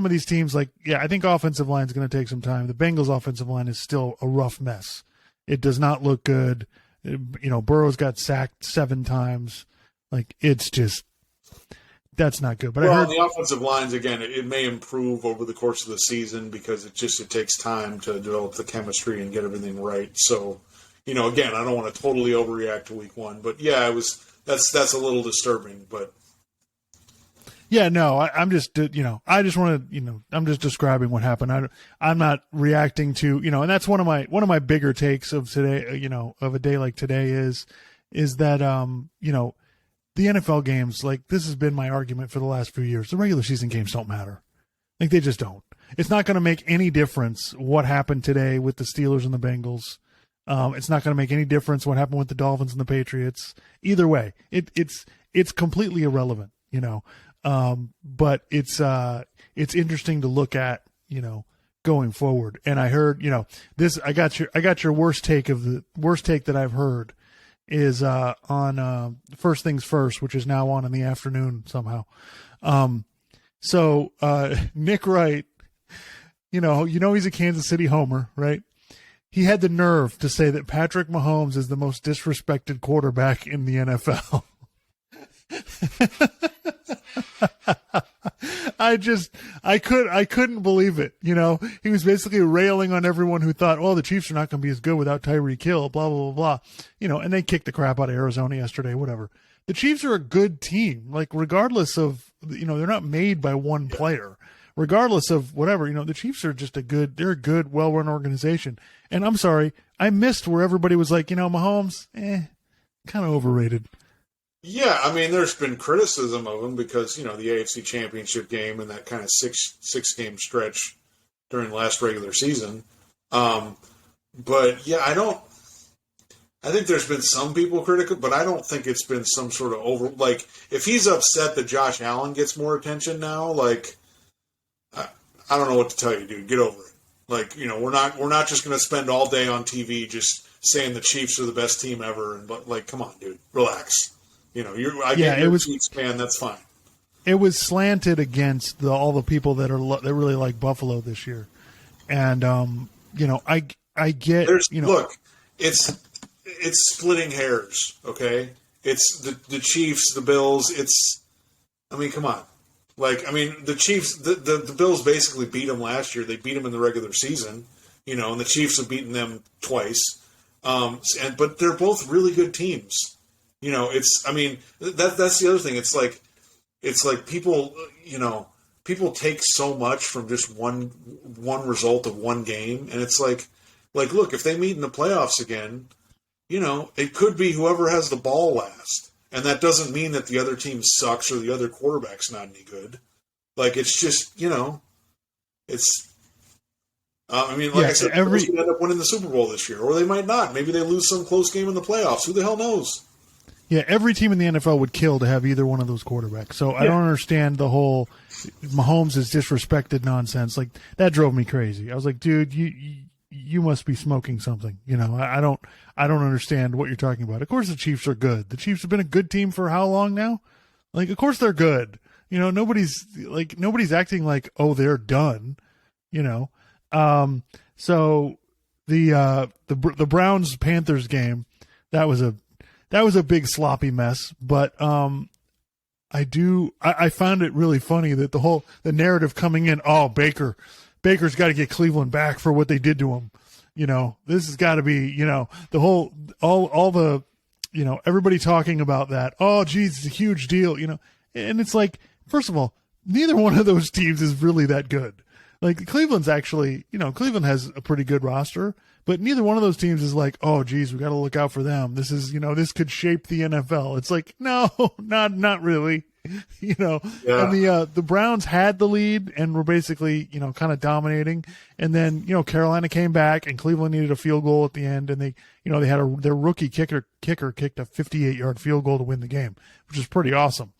of these teams, I think offensive line is going to take some time. The Bengals offensive line is still a rough mess. It does not look good. Burrow's got sacked 7 times. Like, it's just that's not good. But well, I heard on the offensive lines, again, it may improve over the course of the season because it takes time to develop the chemistry and get everything right. So, again, I don't want to totally overreact to week 1, but yeah, that's a little disturbing, but. Yeah, no, I'm just, I just want to, I'm just describing what happened. I'm not reacting to, and that's one of my bigger takes of today, of a day like today is that, the NFL games, like this has been my argument for the last few years. The regular season games don't matter. Like they just don't. It's not going to make any difference what happened today with the Steelers and the Bengals. It's not going to make any difference what happened with the Dolphins and the Patriots. Either way, it's completely irrelevant, but it's interesting to look at, going forward. And I heard, this, I got your worst take that I've heard is on First Things First, which is now on in the afternoon somehow. So Nick Wright, he's a Kansas City homer, right? He had the nerve to say that Patrick Mahomes is the most disrespected quarterback in the NFL. I couldn't believe it. He was basically railing on everyone who thought, well, the Chiefs are not going to be as good without Tyreek Hill, blah, blah, blah, blah. And they kicked the crap out of Arizona yesterday, whatever. The Chiefs are a good team. Like, regardless of, they're not made by one player. Regardless of whatever, the Chiefs are just they're a good, well-run organization. And I'm sorry, I missed where everybody was like, Mahomes, kind of overrated. Yeah, I mean, there's been criticism of him because, the AFC Championship game and that kind of six-game stretch during the last regular season. But, yeah, I think there's been some people critical, but I don't think it's been some sort of if he's upset that Josh Allen gets more attention now, I don't know what to tell you, dude. Get over it. We're not just going to spend all day on TV just saying the Chiefs are the best team ever. And come on, dude, relax. I get you're a Chiefs fan. That's fine. It was slanted against all the people that really like Buffalo this year, and I get. Look, it's splitting hairs. Okay, it's the Chiefs, the Bills. Come on. The Chiefs, the Bills basically beat them last year. They beat them in the regular season, and the Chiefs have beaten them twice. But they're both really good teams. That's the other thing. It's like people, people take so much from just one result of one game. And it's like, look, if they meet in the playoffs again, it could be whoever has the ball last. And that doesn't mean that the other team sucks or the other quarterback's not any good. It's just, it's. I said, every could end up winning the Super Bowl this year, or they might not. Maybe they lose some close game in the playoffs. Who the hell knows? Yeah, every team in the NFL would kill to have either one of those quarterbacks. So I don't understand the whole Mahomes is disrespected nonsense. That drove me crazy. I was like, dude, you must be smoking something. I don't understand what you're talking about. Of course the Chiefs are good. The Chiefs have been a good team for how long now? Of course they're good. Nobody's acting like, oh, they're done. So the Browns Panthers game, that was a big sloppy mess, but I found it really funny that the narrative coming in, oh, Baker's got to get Cleveland back for what they did to him. This has got to be, the whole, all the, everybody talking about that. Oh, geez, it's a huge deal, and it's like, first of all, neither one of those teams is really that good. Cleveland's actually, Cleveland has a pretty good roster, but neither one of those teams is like, oh, geez, we got to look out for them. This is, this could shape the NFL. It's like, no, not really. Yeah. And the Browns had the lead and were basically, kind of dominating. And then, Carolina came back and Cleveland needed a field goal at the end. And they had their rookie kicker kicked a 58-yard field goal to win the game, which is pretty awesome.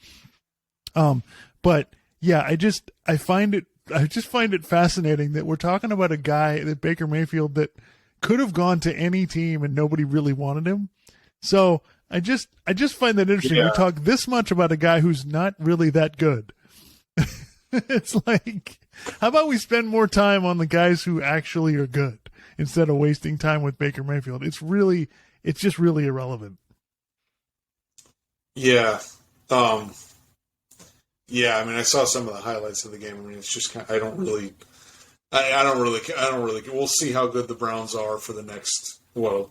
But yeah, I just find it fascinating that we're talking about a guy, that Baker Mayfield, that could have gone to any team and nobody really wanted him. So I just find that interesting. Yeah. We talk this much about a guy who's not really that good. It's like, how about we spend more time on the guys who actually are good instead of wasting time with Baker Mayfield? It's just really irrelevant. Yeah. Yeah, I mean, I saw some of the highlights of the game. I mean, it's just kind of, I don't really. We'll see how good the Browns are for the next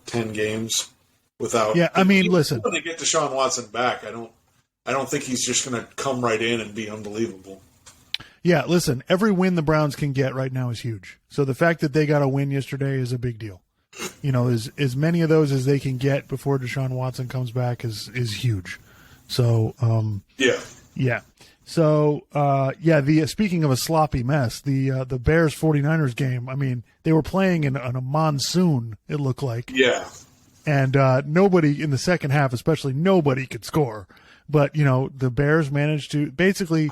10 games without. Yeah, I mean, listen, when they get Deshaun Watson back, I don't think he's just going to come right in and be unbelievable. Yeah, listen, every win the Browns can get right now is huge. So the fact that they got a win yesterday is a big deal. As many of those as they can get before Deshaun Watson comes back is huge. So yeah. So speaking of a sloppy mess, the Bears 49ers game, I mean, they were playing in a monsoon, it looked like. Yeah. And nobody in the second half, especially nobody could score. But, the Bears managed to basically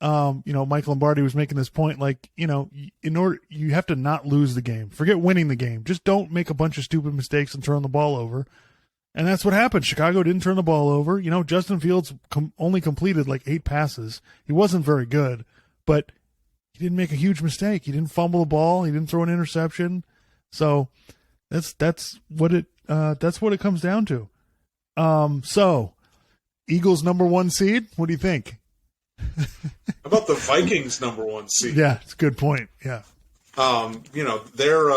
Mike Lombardi was making this point, like, you have to not lose the game. Forget winning the game. Just don't make a bunch of stupid mistakes and turn the ball over. And that's what happened. Chicago didn't turn the ball over. Justin Fields only completed like 8 passes. He wasn't very good, but he didn't make a huge mistake. He didn't fumble the ball. He didn't throw an interception. So that's what it comes down to. So Eagles number 1 seed. What do you think? How about the Vikings number 1 seed? Yeah, it's a good point. Yeah. They're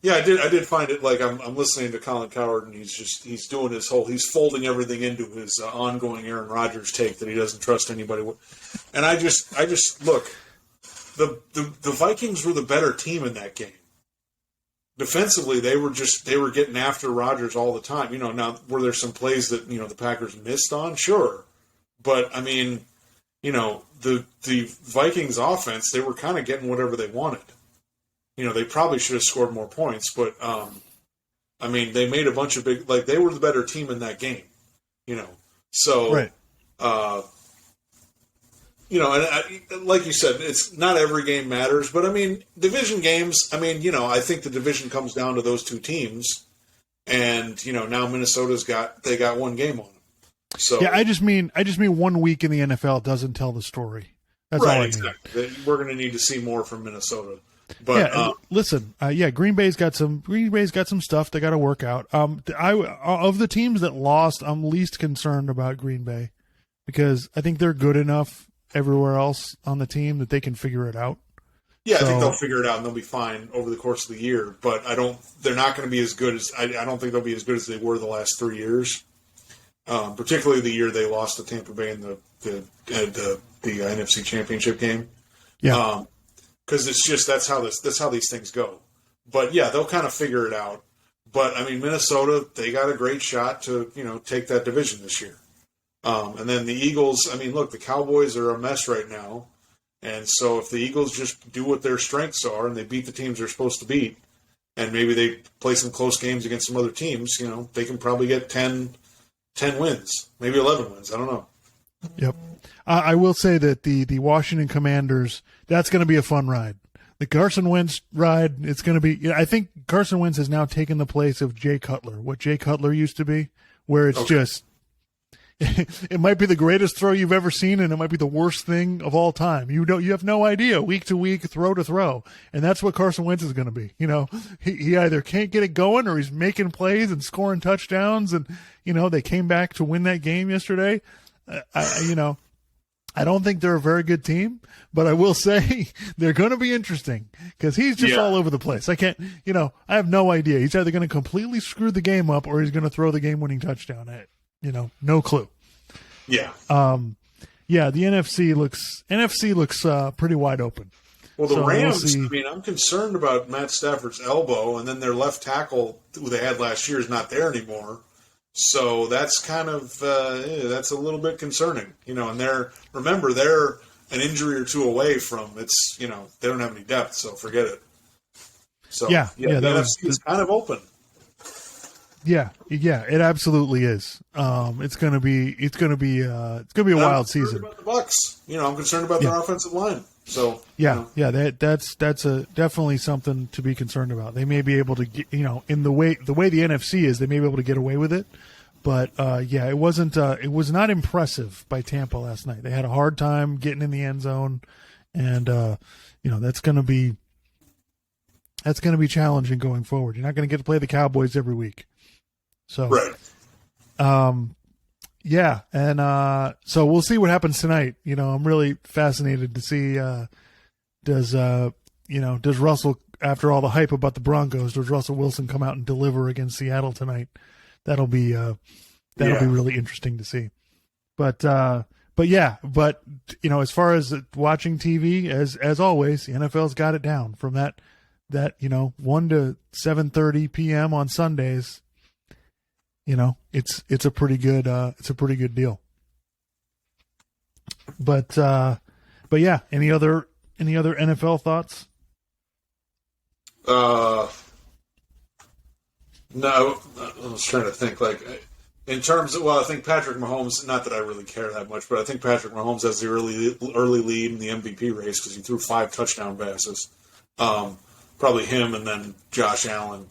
I did find it, like, I'm listening to Colin Cowherd, and he's doing he's folding everything into his ongoing Aaron Rodgers take that he doesn't trust anybody with. And I just look, the Vikings were the better team in that game. Defensively, they were getting after Rodgers all the time. Now, were there some plays that, the Packers missed on? Sure. But, I mean, the Vikings offense, they were kind of getting whatever they wanted. They probably should have scored more points, but, I mean, they made a bunch of they were the better team in that game, So, right. And like you said, it's not every game matters, but I mean, division games, I mean, I think the division comes down to those 2 teams, and, now Minnesota's got 1 game on them. So yeah, I just mean 1 week in the NFL doesn't tell the story. That's right, all I mean. Exactly. We're going to need to see more from Minnesota. But listen, Green Bay's got some stuff they got to work out. Of the teams that lost, I'm least concerned about Green Bay because I think they're good enough everywhere else on the team that they can figure it out. Yeah, I think they'll figure it out and they'll be fine over the course of the year. But they're not going to be as good as I don't think they'll be as good as they were the last 3 years. Particularly the year they lost to Tampa Bay in the NFC Championship game. Yeah. Because it's just that's how these things go. But yeah, they'll kind of figure it out. But I mean, Minnesota, they got a great shot to take that division this year. And then the Eagles. I mean, look, the Cowboys are a mess right now, and so if the Eagles just do what their strengths are and they beat the teams they're supposed to beat, and maybe they play some close games against some other teams, they can probably get 10 wins, maybe 11 wins. I don't know. Yep. I will say that the Washington Commanders, that's going to be a fun ride. The Carson Wentz ride, it's going to be – I think Carson Wentz has now taken the place of Jay Cutler, what Jay Cutler used to be, where it's just – it might be the greatest throw you've ever seen, and it might be the worst thing of all time. You have no idea, week to week, throw to throw. And that's what Carson Wentz is going to be. He either can't get it going or he's making plays and scoring touchdowns. And, they came back to win that game yesterday. I don't think they're a very good team, but I will say they're going to be interesting because he's just all over the place. I can't, I have no idea. He's either going to completely screw the game up or he's going to throw the game-winning touchdown at, no clue. Yeah. The NFC looks pretty wide open. Well, the Rams, I'm concerned about Matt Stafford's elbow, and then their left tackle, who they had last year, is not there anymore. So that's kind of that's a little bit concerning, And they're an injury or 2 away from it's. They don't have any depth, so forget it. So the NFC is kind of open. Yeah, it absolutely is. It's gonna be a wild season. About the Bucks, I'm concerned about their offensive line. So that's definitely something to be concerned about. They may be able to get, in the way the NFC is, they may be able to get away with it. But it wasn't. It was not impressive by Tampa last night. They had a hard time getting in the end zone, and that's going to be challenging going forward. You're not going to get to play the Cowboys every week. So, right. Yeah, and so we'll see what happens tonight. I'm really fascinated to see does Russell, after all the hype about the Broncos, does Russell Wilson come out and deliver against Seattle tonight? That'll be really interesting to see. But as far as watching TV, as always, the NFL's got it down from that 1 to 7:30 p.m. on Sundays. It's a pretty good deal. But yeah, any other NFL thoughts? No, I was trying to think, in terms of, I think Patrick Mahomes, not that I really care that much, but I think Patrick Mahomes has the early lead in the MVP race because he threw 5 touchdown passes. Probably him and then Josh Allen.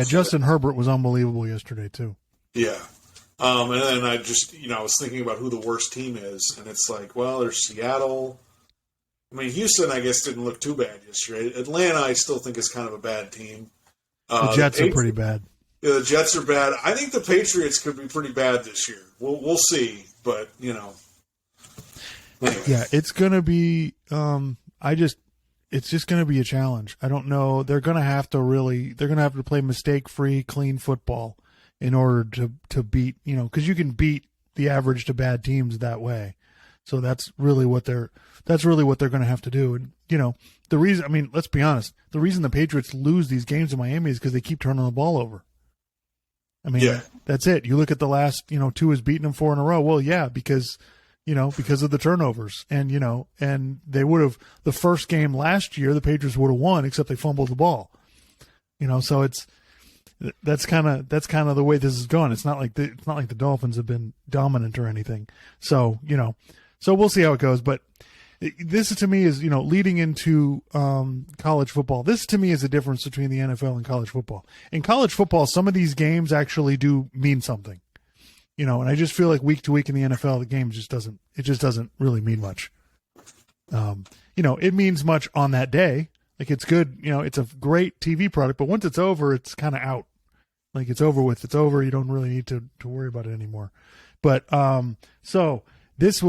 Justin Herbert was unbelievable yesterday too. Yeah. And then I just, I was thinking about who the worst team is, and it's like, well, there's Seattle. I mean, Houston, I guess, didn't look too bad yesterday. Atlanta, I still think is kind of a bad team. The Jets are pretty bad. Yeah, the Jets are bad. I think the Patriots could be pretty bad this year. We'll see, but Anyway. Yeah, it's gonna be. It's just gonna be a challenge. I don't know. They're gonna have to play mistake-free, clean football in order to beat. Because you can beat the average to bad teams that way. So that's really what they're going to have to do. And the reason, I mean, let's be honest, the reason the Patriots lose these games in Miami is because they keep turning the ball over. I mean, That's it. You look at the last, 2 has beaten them 4 in a row. Well, yeah, because of the turnovers, and and they would have, the first game last year, the Patriots would have won, except they fumbled the ball. So that's kind of the way this is going. It's not like the Dolphins have been dominant or anything. So so we'll see how it goes. But this to me is leading into college football. This to me is the difference between the NFL and college football. In college football, some of these games actually do mean something. And I just feel like week to week in the NFL, the game just doesn't really mean much. It means much on that day. Like, it's good, it's a great TV product, but once it's over, it's kind of out. Like, it's over with. It's over. You don't really need to worry about it anymore. But so this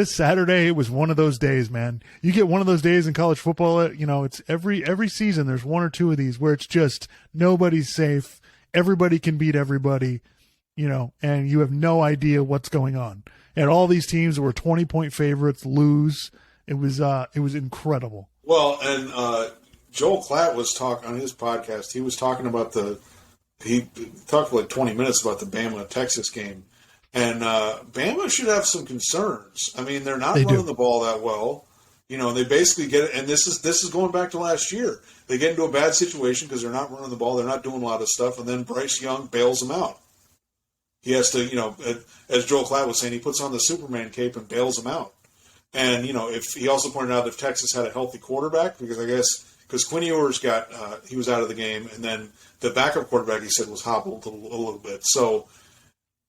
Saturday, it was one of those days, man. You get one of those days in college football, it's every season there's 1 or 2 of these where it's just nobody's safe. Everybody can beat everybody, and you have no idea what's going on. And all these teams that were 20-point favorites lose. It was incredible. Well, and Joel Klatt was talking on his podcast. He was talking about he talked for like 20 minutes about the Bama-Texas game. And Bama should have some concerns. I mean, they're not running the ball that well. They basically get it. And this is going back to last year. They get into a bad situation because they're not running the ball. They're not doing a lot of stuff. And then Bryce Young bails them out. He has to, as Joel Klatt was saying, he puts on the Superman cape and bails them out. And, if he also pointed out if Texas had a healthy quarterback, because Quinn Ewers he was out of the game, and then the backup quarterback, he said, was hobbled a little bit. So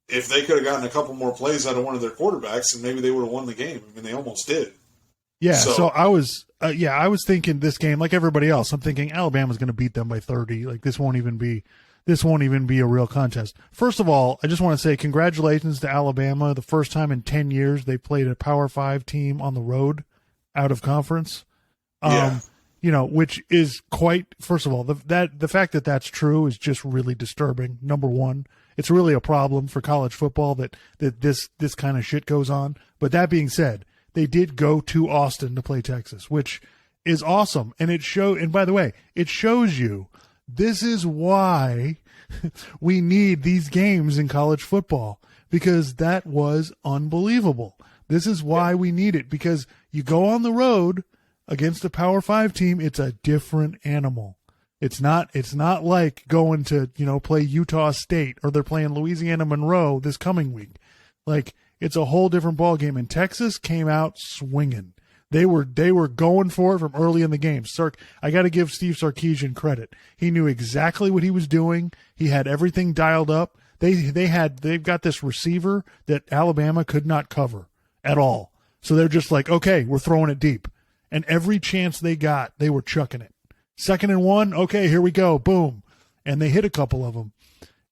if they could have gotten a couple more plays out of one of their quarterbacks, and maybe they would have won the game. I mean, they almost did. Yeah. So I was thinking this game, like everybody else, I'm thinking Alabama's going to beat them by 30. Like, this won't even be a real contest. First of all, I just want to say congratulations to Alabama. The first time in 10 years they played a Power 5 team on the road out of conference. Which is quite, first of all, the fact that that's true is just really disturbing. Number one, it's really a problem for college football that this kind of shit goes on. But that being said, they did go to Austin to play Texas, which is awesome. And and by the way, it shows you this is why we need these games in college football, because that was unbelievable. This is why we need it, because you go on the road against a Power 5 team, it's a different animal. It's not like going to, play Utah State, or they're playing Louisiana Monroe this coming week. Like, it's a whole different ball game, and Texas came out swinging. They were going for it from early in the game. I got to give Steve Sarkisian credit. He knew exactly what he was doing. He had everything dialed up. They've got this receiver that Alabama could not cover at all. So they're just like, okay, we're throwing it deep. And every chance they got, they were chucking it. 2nd and 1, okay, here we go, boom. And they hit a couple of them.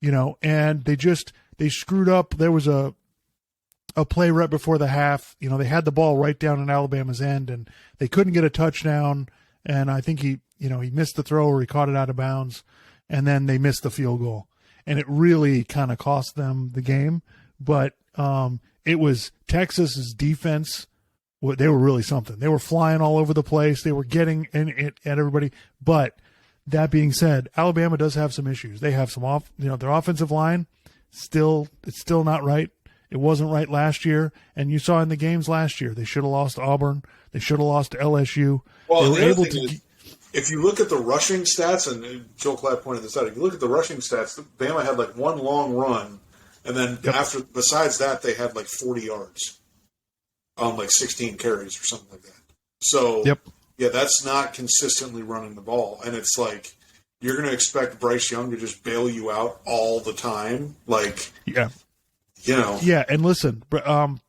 and they screwed up. There was a play right before the half. They had the ball right down in Alabama's end, and they couldn't get a touchdown. And I think he missed the throw or he caught it out of bounds, and then they missed the field goal. And it really kind of cost them the game. But it was Texas's defense. They were really something. They were flying all over the place. They were getting at everybody. But that being said, Alabama does have some issues. They have some their offensive line it's still not right. It wasn't right last year, and you saw in the games last year they should have lost to Auburn. They should have lost to LSU. Well, they were able to. If you look at the rushing stats, and Joe Clapp pointed this out, if you look at the rushing stats, Bama had like one long run, and then besides that, they had like 40 yards on like 16 carries or something like that. So, yeah, that's not consistently running the ball. And it's like you're going to expect Bryce Young to just bail you out all the time. Like, Yeah, and listen,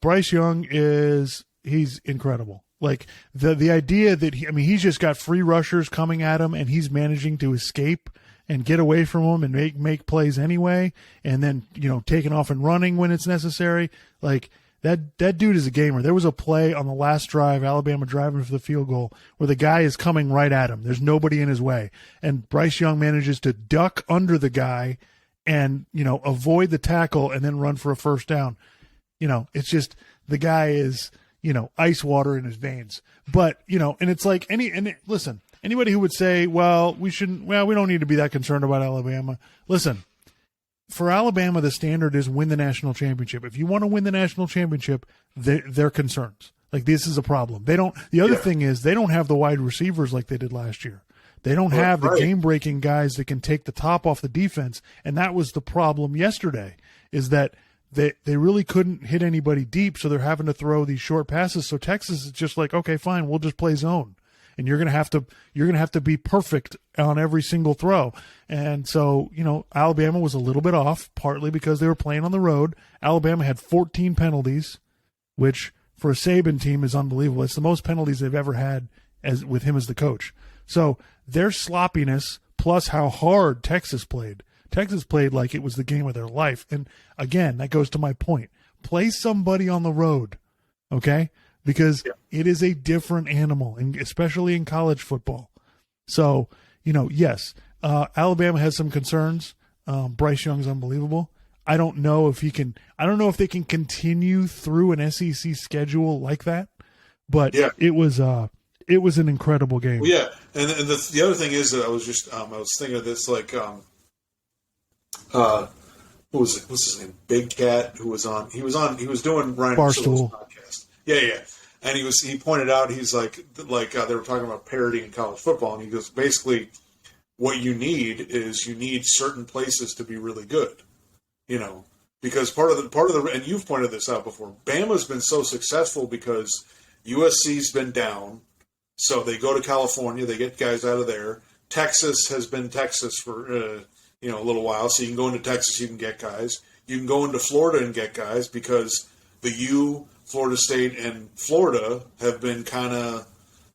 Bryce Young he's incredible. Like the idea that he's just got free rushers coming at him, and he's managing to escape and get away from them and make plays anyway, and then taking off and running when it's necessary. Like that dude is a gamer. There was a play on the last drive, Alabama driving for the field goal, where the guy is coming right at him. There's nobody in his way, and Bryce Young manages to duck under the guy and avoid the tackle and then run for a first down. It's just the guy is ice water in his veins. But and it's like listen, anybody who would say, we don't need to be that concerned about Alabama. Listen, for Alabama, the standard is win the national championship. If you want to win the national championship, they're concerns. Like, this is a problem. The other thing is they don't have the wide receivers like they did last year. They don't have the game-breaking guys that can take the top off the defense, and that was the problem yesterday, is that they really couldn't hit anybody deep, so they're having to throw these short passes. So Texas is just like, okay, fine, we'll just play zone, and you're gonna have to be perfect on every single throw. And so Alabama was a little bit off, partly because they were playing on the road. Alabama had 14 penalties, which for a Saban team is unbelievable. It's the most penalties they've ever had with him as the coach. So their sloppiness plus how hard Texas played like it was the game of their life. And again, that goes to my point. Play somebody on the road, okay? Because it is a different animal, and especially in college football. So, yes, Alabama has some concerns. Bryce Young's unbelievable. I don't know if they can continue through an SEC schedule like that, but it was an incredible game. Well, yeah, and the other thing is that I was thinking of this, like, who was it? What's his name? Big Cat, he was doing Ryan Barstool podcast. Yeah. And he pointed out, he's like they were talking about parity in college football, and he goes, basically, what you need certain places to be really good, because part of the, and you've pointed this out before, Bama's been so successful because USC's been down, so they go to California, they get guys out of there. Texas has been Texas for a little while, so you can go into Texas, you can get guys. You can go into Florida and get guys because the Florida State and Florida have been kind of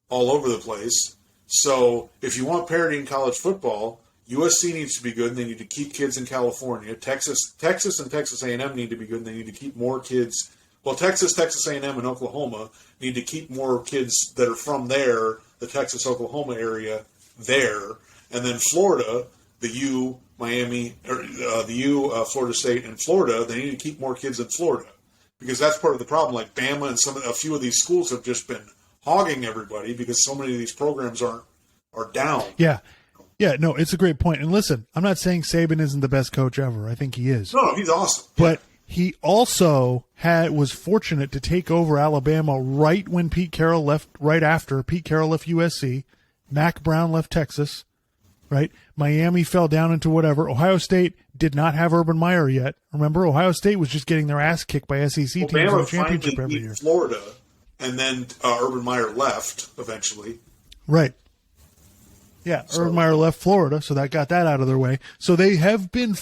all over the place. So if you want parity in college football, USC needs to be good, and they need to keep kids in California. Texas and Texas A&M need to be good, and they need to keep more kids. Well, Texas A&M, and Oklahoma need to keep more kids that are from there, the Texas-Oklahoma area, there. And then Florida, the Miami, or the Florida State and Florida, they need to keep more kids in Florida, because that's part of the problem. Like Bama and a few of these schools have just been hogging everybody because so many of these programs are down. Yeah, no, it's a great point. And listen, I'm not saying Saban isn't the best coach ever. I think he is. No, he's awesome. But he also was fortunate to take over Alabama right when Pete Carroll left. Right after Pete Carroll left USC, Mac Brown left Texas. Right, Miami fell down into whatever. Ohio State did not have Urban Meyer yet. Remember, Ohio State was just getting their ass kicked by SEC teams in the championship every year. Florida, and then Urban Meyer left eventually. Right. Yeah, Urban Meyer left Florida, so that got that out of their way. So they have been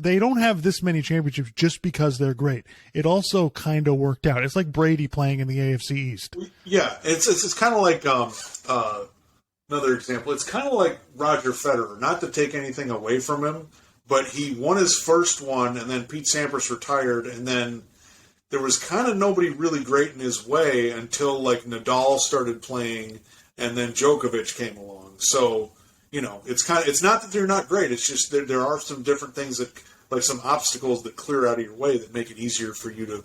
they don't have this many championships just because they're great. It also kind of worked out. It's like Brady playing in the AFC East. Yeah, it's kind of like another example. It's kind of like Roger Federer. Not to take anything away from him, but he won his first one, and then Pete Sampras retired, and then there was kind of nobody really great in his way until like Nadal started playing, and then Djokovic came along. So, it's not that they're not great. It's just there are some different things that, like some obstacles that clear out of your way that make it easier for you to,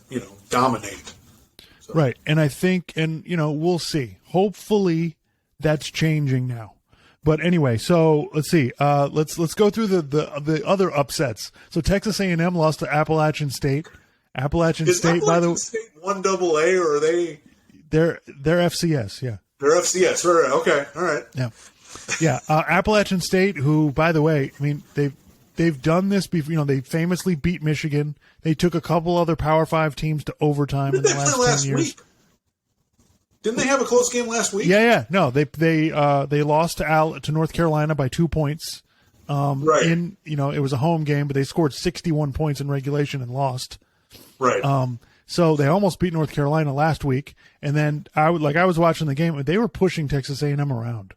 dominate. So. Right. And I think, we'll see. Hopefully that's changing now. But anyway, so let's see. Let's go through the other upsets. So Texas A&M lost to Appalachian State. Appalachian State, by the way, State 1AA, or are they? They're FCS, yeah. They're FCS, right? Okay, all right. Yeah. Appalachian State, who, by the way, I mean they've done this before. They famously beat Michigan. They took a couple other Power 5 teams to overtime in the last 10 years. Week? Didn't they have a close game last week? Yeah. No, they lost to North Carolina by 2 points. Right. It was a home game, but they scored 61 points in regulation and lost. Right. So they almost beat North Carolina last week, and then I was watching the game. They were pushing Texas A&M around.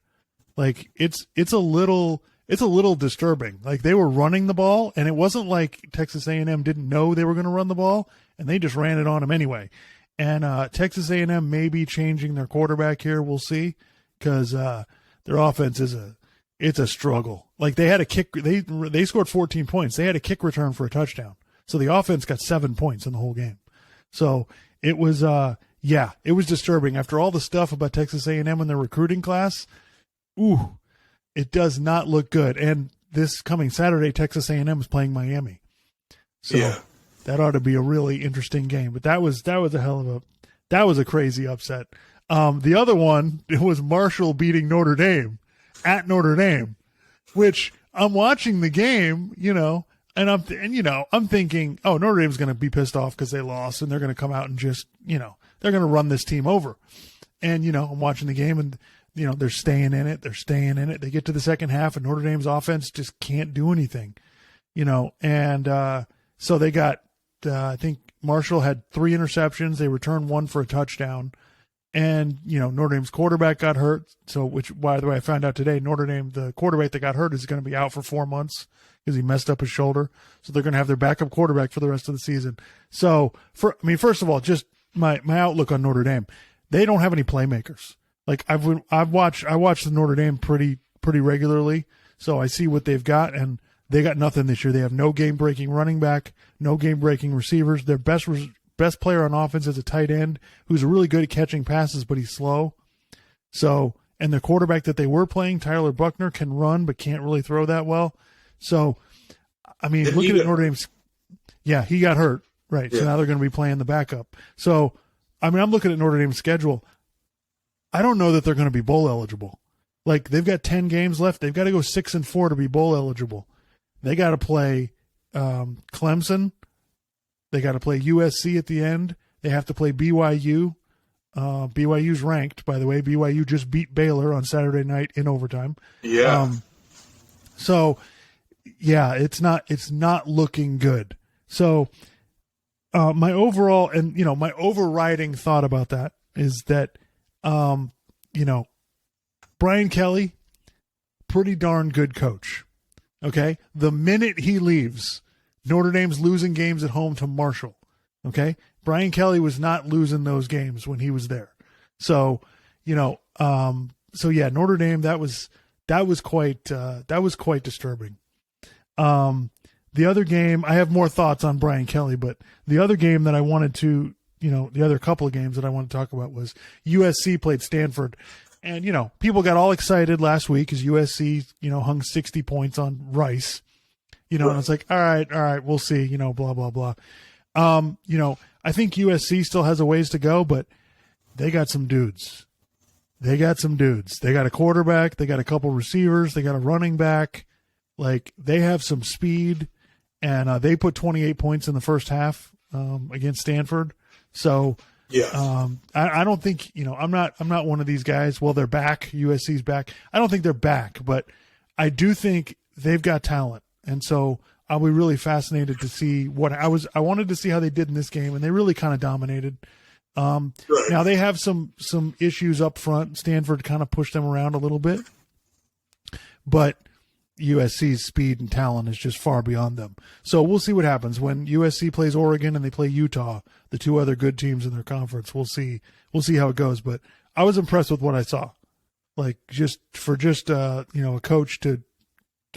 Like it's a little disturbing. Like they were running the ball, and it wasn't like Texas A&M didn't know they were going to run the ball, and they just ran it on them anyway. And Texas A&M may be changing their quarterback here. We'll see, because their offense it's a struggle. Like they had a kick. They scored 14 points. They had a kick return for a touchdown. So the offense got 7 points in the whole game. So it was, it was disturbing. After all the stuff about Texas A&M and their recruiting class, it does not look good. And this coming Saturday, Texas A&M is playing Miami. So that ought to be a really interesting game. But that was a crazy upset. The other one, it was Marshall beating Notre Dame at Notre Dame, which I'm watching the game, and I'm thinking, oh, Notre Dame's going to be pissed off because they lost, and they're going to come out and just, they're going to run this team over. And, I'm watching the game, and, they're staying in it. They're staying in it. They get to the second half, and Notre Dame's offense just can't do anything, and so they got, I think Marshall had 3 interceptions. They returned 1 for a touchdown. And, Notre Dame's quarterback got hurt. So, which, by the way, I found out today, Notre Dame, the quarterback that got hurt is going to be out for 4 months because he messed up his shoulder. So they're going to have their backup quarterback for the rest of the season. So, first of all, just my outlook on Notre Dame, they don't have any playmakers. Like I watch the Notre Dame pretty regularly. So I see what they've got, and they got nothing this year. They have no game-breaking running back, no game-breaking receivers. Their best player on offense is a tight end who's really good at catching passes, but he's slow. So, and the quarterback that they were playing, Tyler Buckner, can run but can't really throw that well. So, looking at Notre Dame's, he got hurt, right? Yeah. So now they're going to be playing the backup. So, I'm looking at Notre Dame's schedule. I don't know that they're going to be bowl eligible. Like they've got 10 games left. They've got to go 6-4 to be bowl eligible. They got to play Clemson. They got to play USC at the end. They have to play BYU. BYU's ranked, by the way. BYU just beat Baylor on Saturday night in overtime. Yeah. It's not looking good. So my overall and my overriding thought about that is that Brian Kelly, pretty darn good coach. Okay, the minute he leaves, Notre Dame's losing games at home to Marshall. Okay, Brian Kelly was not losing those games when he was there. So, Notre Dame, that was quite disturbing. The other game, I have more thoughts on Brian Kelly, but the other game that I wanted to, the other couple of games that I want to talk about was USC played Stanford. And, people got all excited last week because USC, hung 60 points on Rice. And it's like, all right, we'll see, blah, blah, blah. I think USC still has a ways to go, but they got some dudes. They got a quarterback. They got a couple receivers. They got a running back. Like, they have some speed, and they put 28 points in the first half against Stanford. So, I don't think, I'm not one of these guys. Well, they're back. USC's back. I don't think they're back, but I do think they've got talent. And so I'll be really fascinated to see I wanted to see how they did in this game, and they really kind of dominated. Right. Now they have some issues up front. Stanford kind of pushed them around a little bit, but USC's speed and talent is just far beyond them. So we'll see what happens when USC plays Oregon and they play Utah, the two other good teams in their conference. We'll see how it goes. But I was impressed with what I saw. Like just a coach to,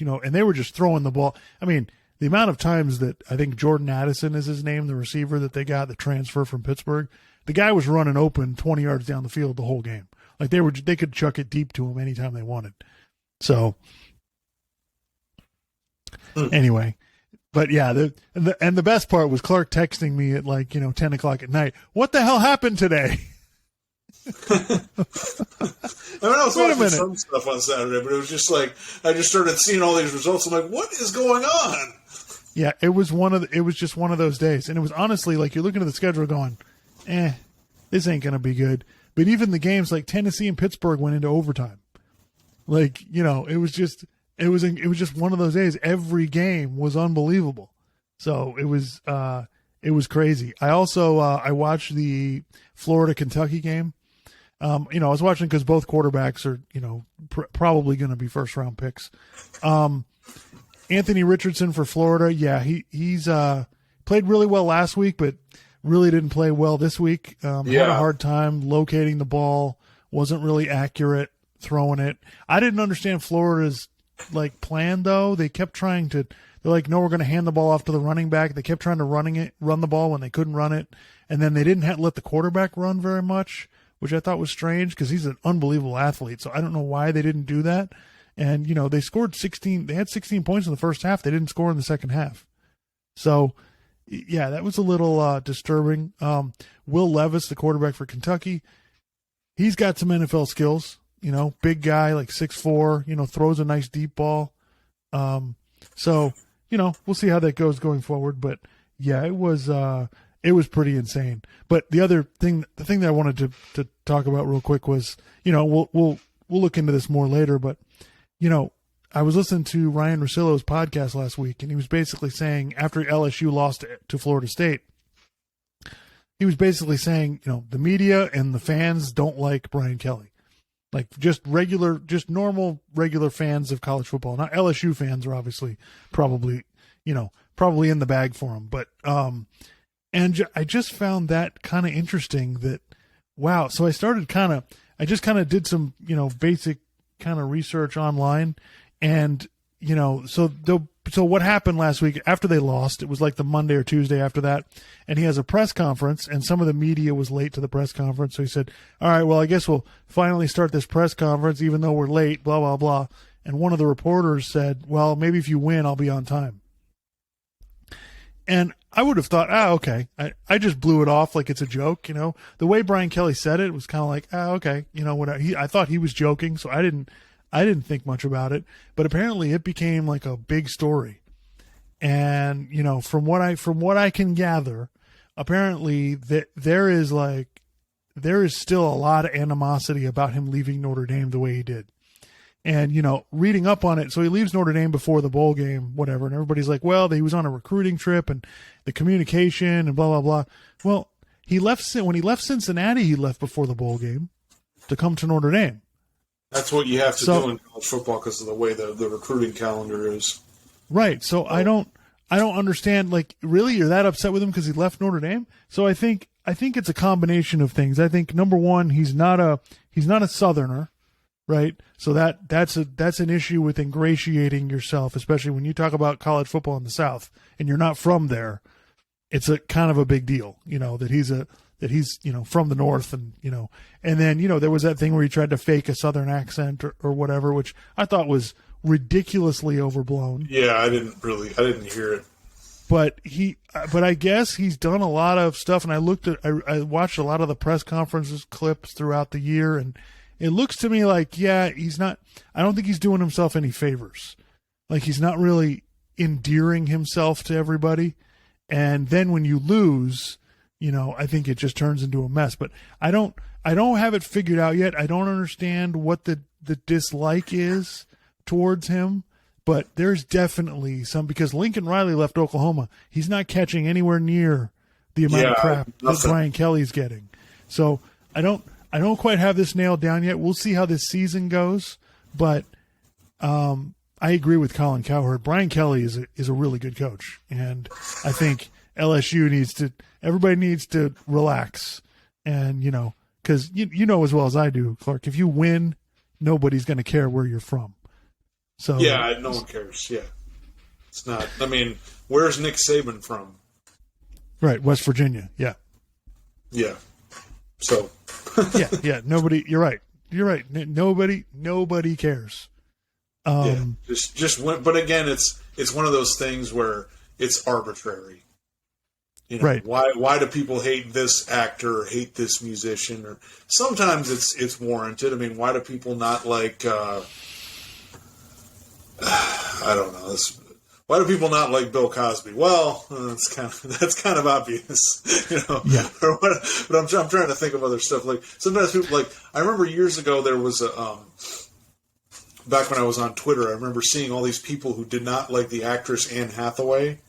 and they were just throwing the ball. I mean, the amount of times that I think Jordan Addison is his name, the receiver that they got, the transfer from Pittsburgh, the guy was running open 20 yards down the field the whole game. Like they could chuck it deep to him anytime they wanted. So anyway, but yeah, the best part was Clark texting me at 10 o'clock at night. What the hell happened today? I was watching some stuff on Saturday, but it was just like I just started seeing all these results. I'm like, what is going on? Yeah, it was just one of those days, and it was honestly like you're looking at the schedule going, this ain't gonna be good. But even the games like Tennessee and Pittsburgh went into overtime. Like it was just one of those days. Every game was unbelievable. So it was crazy. I also I watched the Florida Kentucky game. I was watching because both quarterbacks are, probably going to be first round picks. Anthony Richardson for Florida. Yeah, he's played really well last week, but really didn't play well this week. Had a hard time locating the ball. Wasn't really accurate throwing it. I didn't understand Florida's plan though. They kept trying to. They're like, no, we're going to hand the ball off to the running back. They kept trying to run the ball when they couldn't run it, and then they didn't let the quarterback run very much, which I thought was strange because he's an unbelievable athlete. So I don't know why they didn't do that. And, they scored 16. They had 16 points in the first half. They didn't score in the second half. So, yeah, that was a little disturbing. Will Levis, the quarterback for Kentucky, he's got some NFL skills. Big guy, like 6'4", throws a nice deep ball. So, we'll see how that goes going forward. But, yeah, it was pretty insane. But the thing that I wanted to talk about real quick was, we'll look into this more later, but, I was listening to Ryan Russillo's podcast last week, and he was basically saying after LSU lost to Florida State, he was basically saying, the media and the fans don't like Brian Kelly. Like just normal, regular fans of college football. Not LSU fans are obviously probably in the bag for him. But, and I just found that kind of interesting that, wow. So I just did some, basic kind of research online, and, so what happened last week after they lost, it was like the Monday or Tuesday after that, and he has a press conference, and some of the media was late to the press conference. So he said, all right, well, I guess we'll finally start this press conference, even though we're late, blah, blah, blah. And one of the reporters said, well, maybe if you win, I'll be on time. And I would have thought, okay. I just blew it off like it's a joke, The way Brian Kelly said it was kind of like, okay, I thought he was joking, so I didn't think much about it. But apparently it became like a big story. And, from what I can gather, apparently that there is still a lot of animosity about him leaving Notre Dame the way he did. And, reading up on it, so he leaves Notre Dame before the bowl game, whatever, and everybody's like, well, he was on a recruiting trip and the communication and blah, blah, blah. Well, when he left Cincinnati, he left before the bowl game to come to Notre Dame. That's what you have to do in college football because of the way the recruiting calendar is. Right. So I don't understand, really, you're that upset with him because he left Notre Dame? So I think it's a combination of things. I think, number one, he's not a Southerner. Right. So that's an issue with ingratiating yourself, especially when you talk about college football in the South and you're not from there. It's a kind of a big deal, that he's from the North and then, there was that thing where he tried to fake a Southern accent or whatever, which I thought was ridiculously overblown. Yeah. I didn't hear it. But I guess he's done a lot of stuff, and I watched a lot of the press conferences clips throughout the year, and it looks to me like, he's not – I don't think he's doing himself any favors. Like, he's not really endearing himself to everybody. And then when you lose, I think it just turns into a mess. But I don't have it figured out yet. I don't understand what the dislike is towards him. But there's definitely some – because Lincoln Riley left Oklahoma. He's not catching anywhere near the amount of crap that Brian Kelly's getting. So I don't quite have this nailed down yet. We'll see how this season goes, but I agree with Colin Cowherd. Brian Kelly is a really good coach, and I think LSU everybody needs to relax, and because you know as well as I do, Clark, if you win, nobody's going to care where you're from. So yeah, no one cares. Yeah, it's not. I mean, where's Nick Saban from? Right, West Virginia. Yeah. Yeah. So. yeah. Nobody. You're right. Nobody cares. Just went. But again, it's one of those things where it's arbitrary. Right. Why do people hate this actor or hate this musician? Or sometimes it's warranted. I mean, why do people not like? I don't know. Why do people not like Bill Cosby? Well, that's kind of obvious, Yeah. But I'm trying to think of other stuff. Like sometimes people I remember years ago there was back when I was on Twitter, I remember seeing all these people who did not like the actress Anne Hathaway.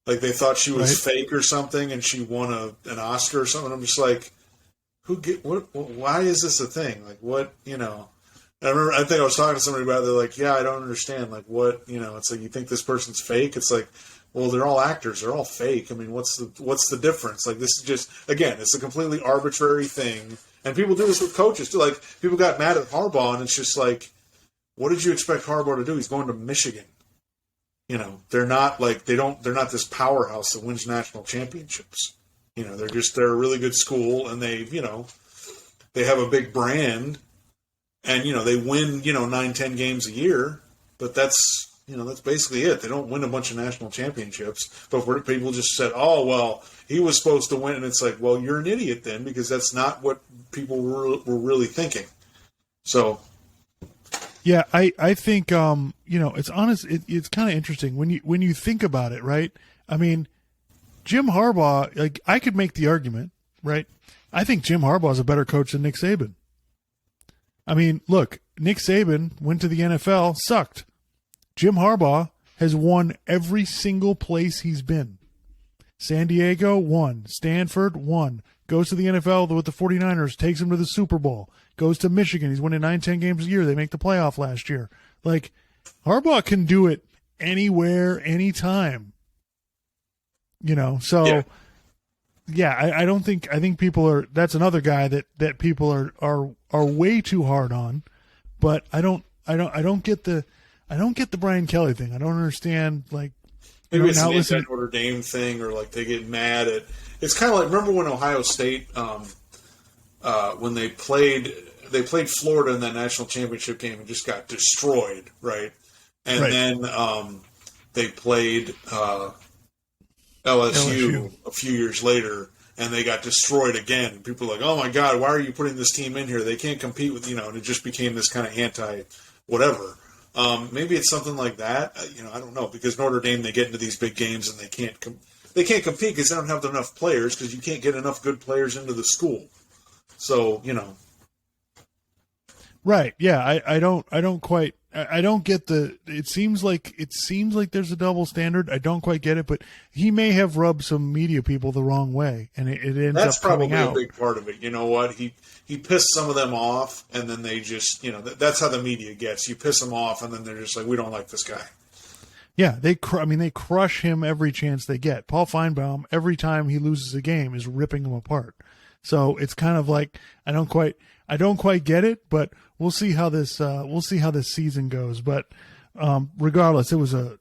Like they thought she was fake or something, and she won an Oscar or something. I'm just like, why is this a thing? Like what, I think I was talking to somebody about it. They're like, yeah, I don't understand. Like what, it's like, you think this person's fake? It's like, well, they're all actors. They're all fake. I mean, what's the difference? Like this is just, again, it's a completely arbitrary thing. And people do this with coaches too. Like people got mad at Harbaugh, and it's just like, what did you expect Harbaugh to do? He's going to Michigan. They're not they're not this powerhouse that wins national championships. They're a really good school, and they have a big brand, and they win 9-10 games a year, but that's basically it. They don't win a bunch of national championships. But where people just said, oh well, he was supposed to win, and it's like, well, you're an idiot then, because that's not what people were really thinking. So. Yeah, I think it's honest. It's kind of interesting when you think about it, right? I mean, Jim Harbaugh. Like I could make the argument, right? I think Jim Harbaugh is a better coach than Nick Saban. I mean, look, Nick Saban went to the NFL, sucked. Jim Harbaugh has won every single place he's been. San Diego won, Stanford won. Goes to the NFL with the 49ers, takes him to the Super Bowl. Goes to Michigan. He's winning 9-10 games a year. They make the playoff last year. Like, Harbaugh can do it anywhere, anytime. So, I don't think – I think people are – that's another guy that people are way too hard on. But I don't get the Brian Kelly thing. I don't understand, like – Maybe it's an anti-Notre Dame thing, or like they get mad at – it's kind of like – remember when Ohio State when they played Florida in that national championship game and just got destroyed, right? And then they played LSU a few years later, and they got destroyed again. And people are like, oh my God, why are you putting this team in here? They can't compete with, and it just became this kind of anti-whatever. Maybe it's something like that. I don't know, because Notre Dame, they get into these big games and they can't compete because they don't have enough players, because you can't get enough good players into the school. So, Right. Yeah. I don't get it seems like there's a double standard. I don't quite get it, but he may have rubbed some media people the wrong way, and it ends that's up coming out. That's probably a big part of it. You know what? He pissed some of them off, and then they just, that's how the media gets. You piss them off, and then they're just like, we don't like this guy. Yeah, they crush him every chance they get. Paul Feinbaum, every time he loses a game, is ripping him apart. So it's kind of like I don't quite get it, but we'll see how this season goes. But regardless, it was an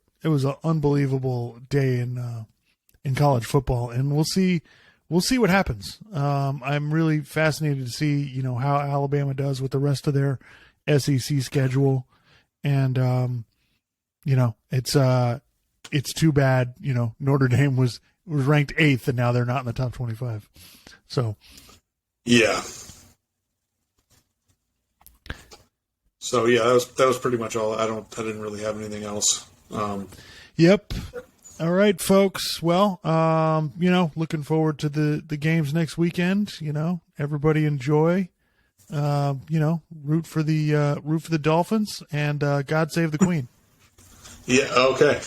unbelievable day in college football, and we'll see what happens. I'm really fascinated to see how Alabama does with the rest of their SEC schedule, and it's too bad. Notre Dame was ranked 8th, and now they're not in the top 25. So, yeah. So yeah, that was pretty much all. I didn't really have anything else. Yep. All right, folks. Well, looking forward to the games next weekend. Everybody enjoy. Root for the Dolphins, and God save the Queen. Yeah. Okay.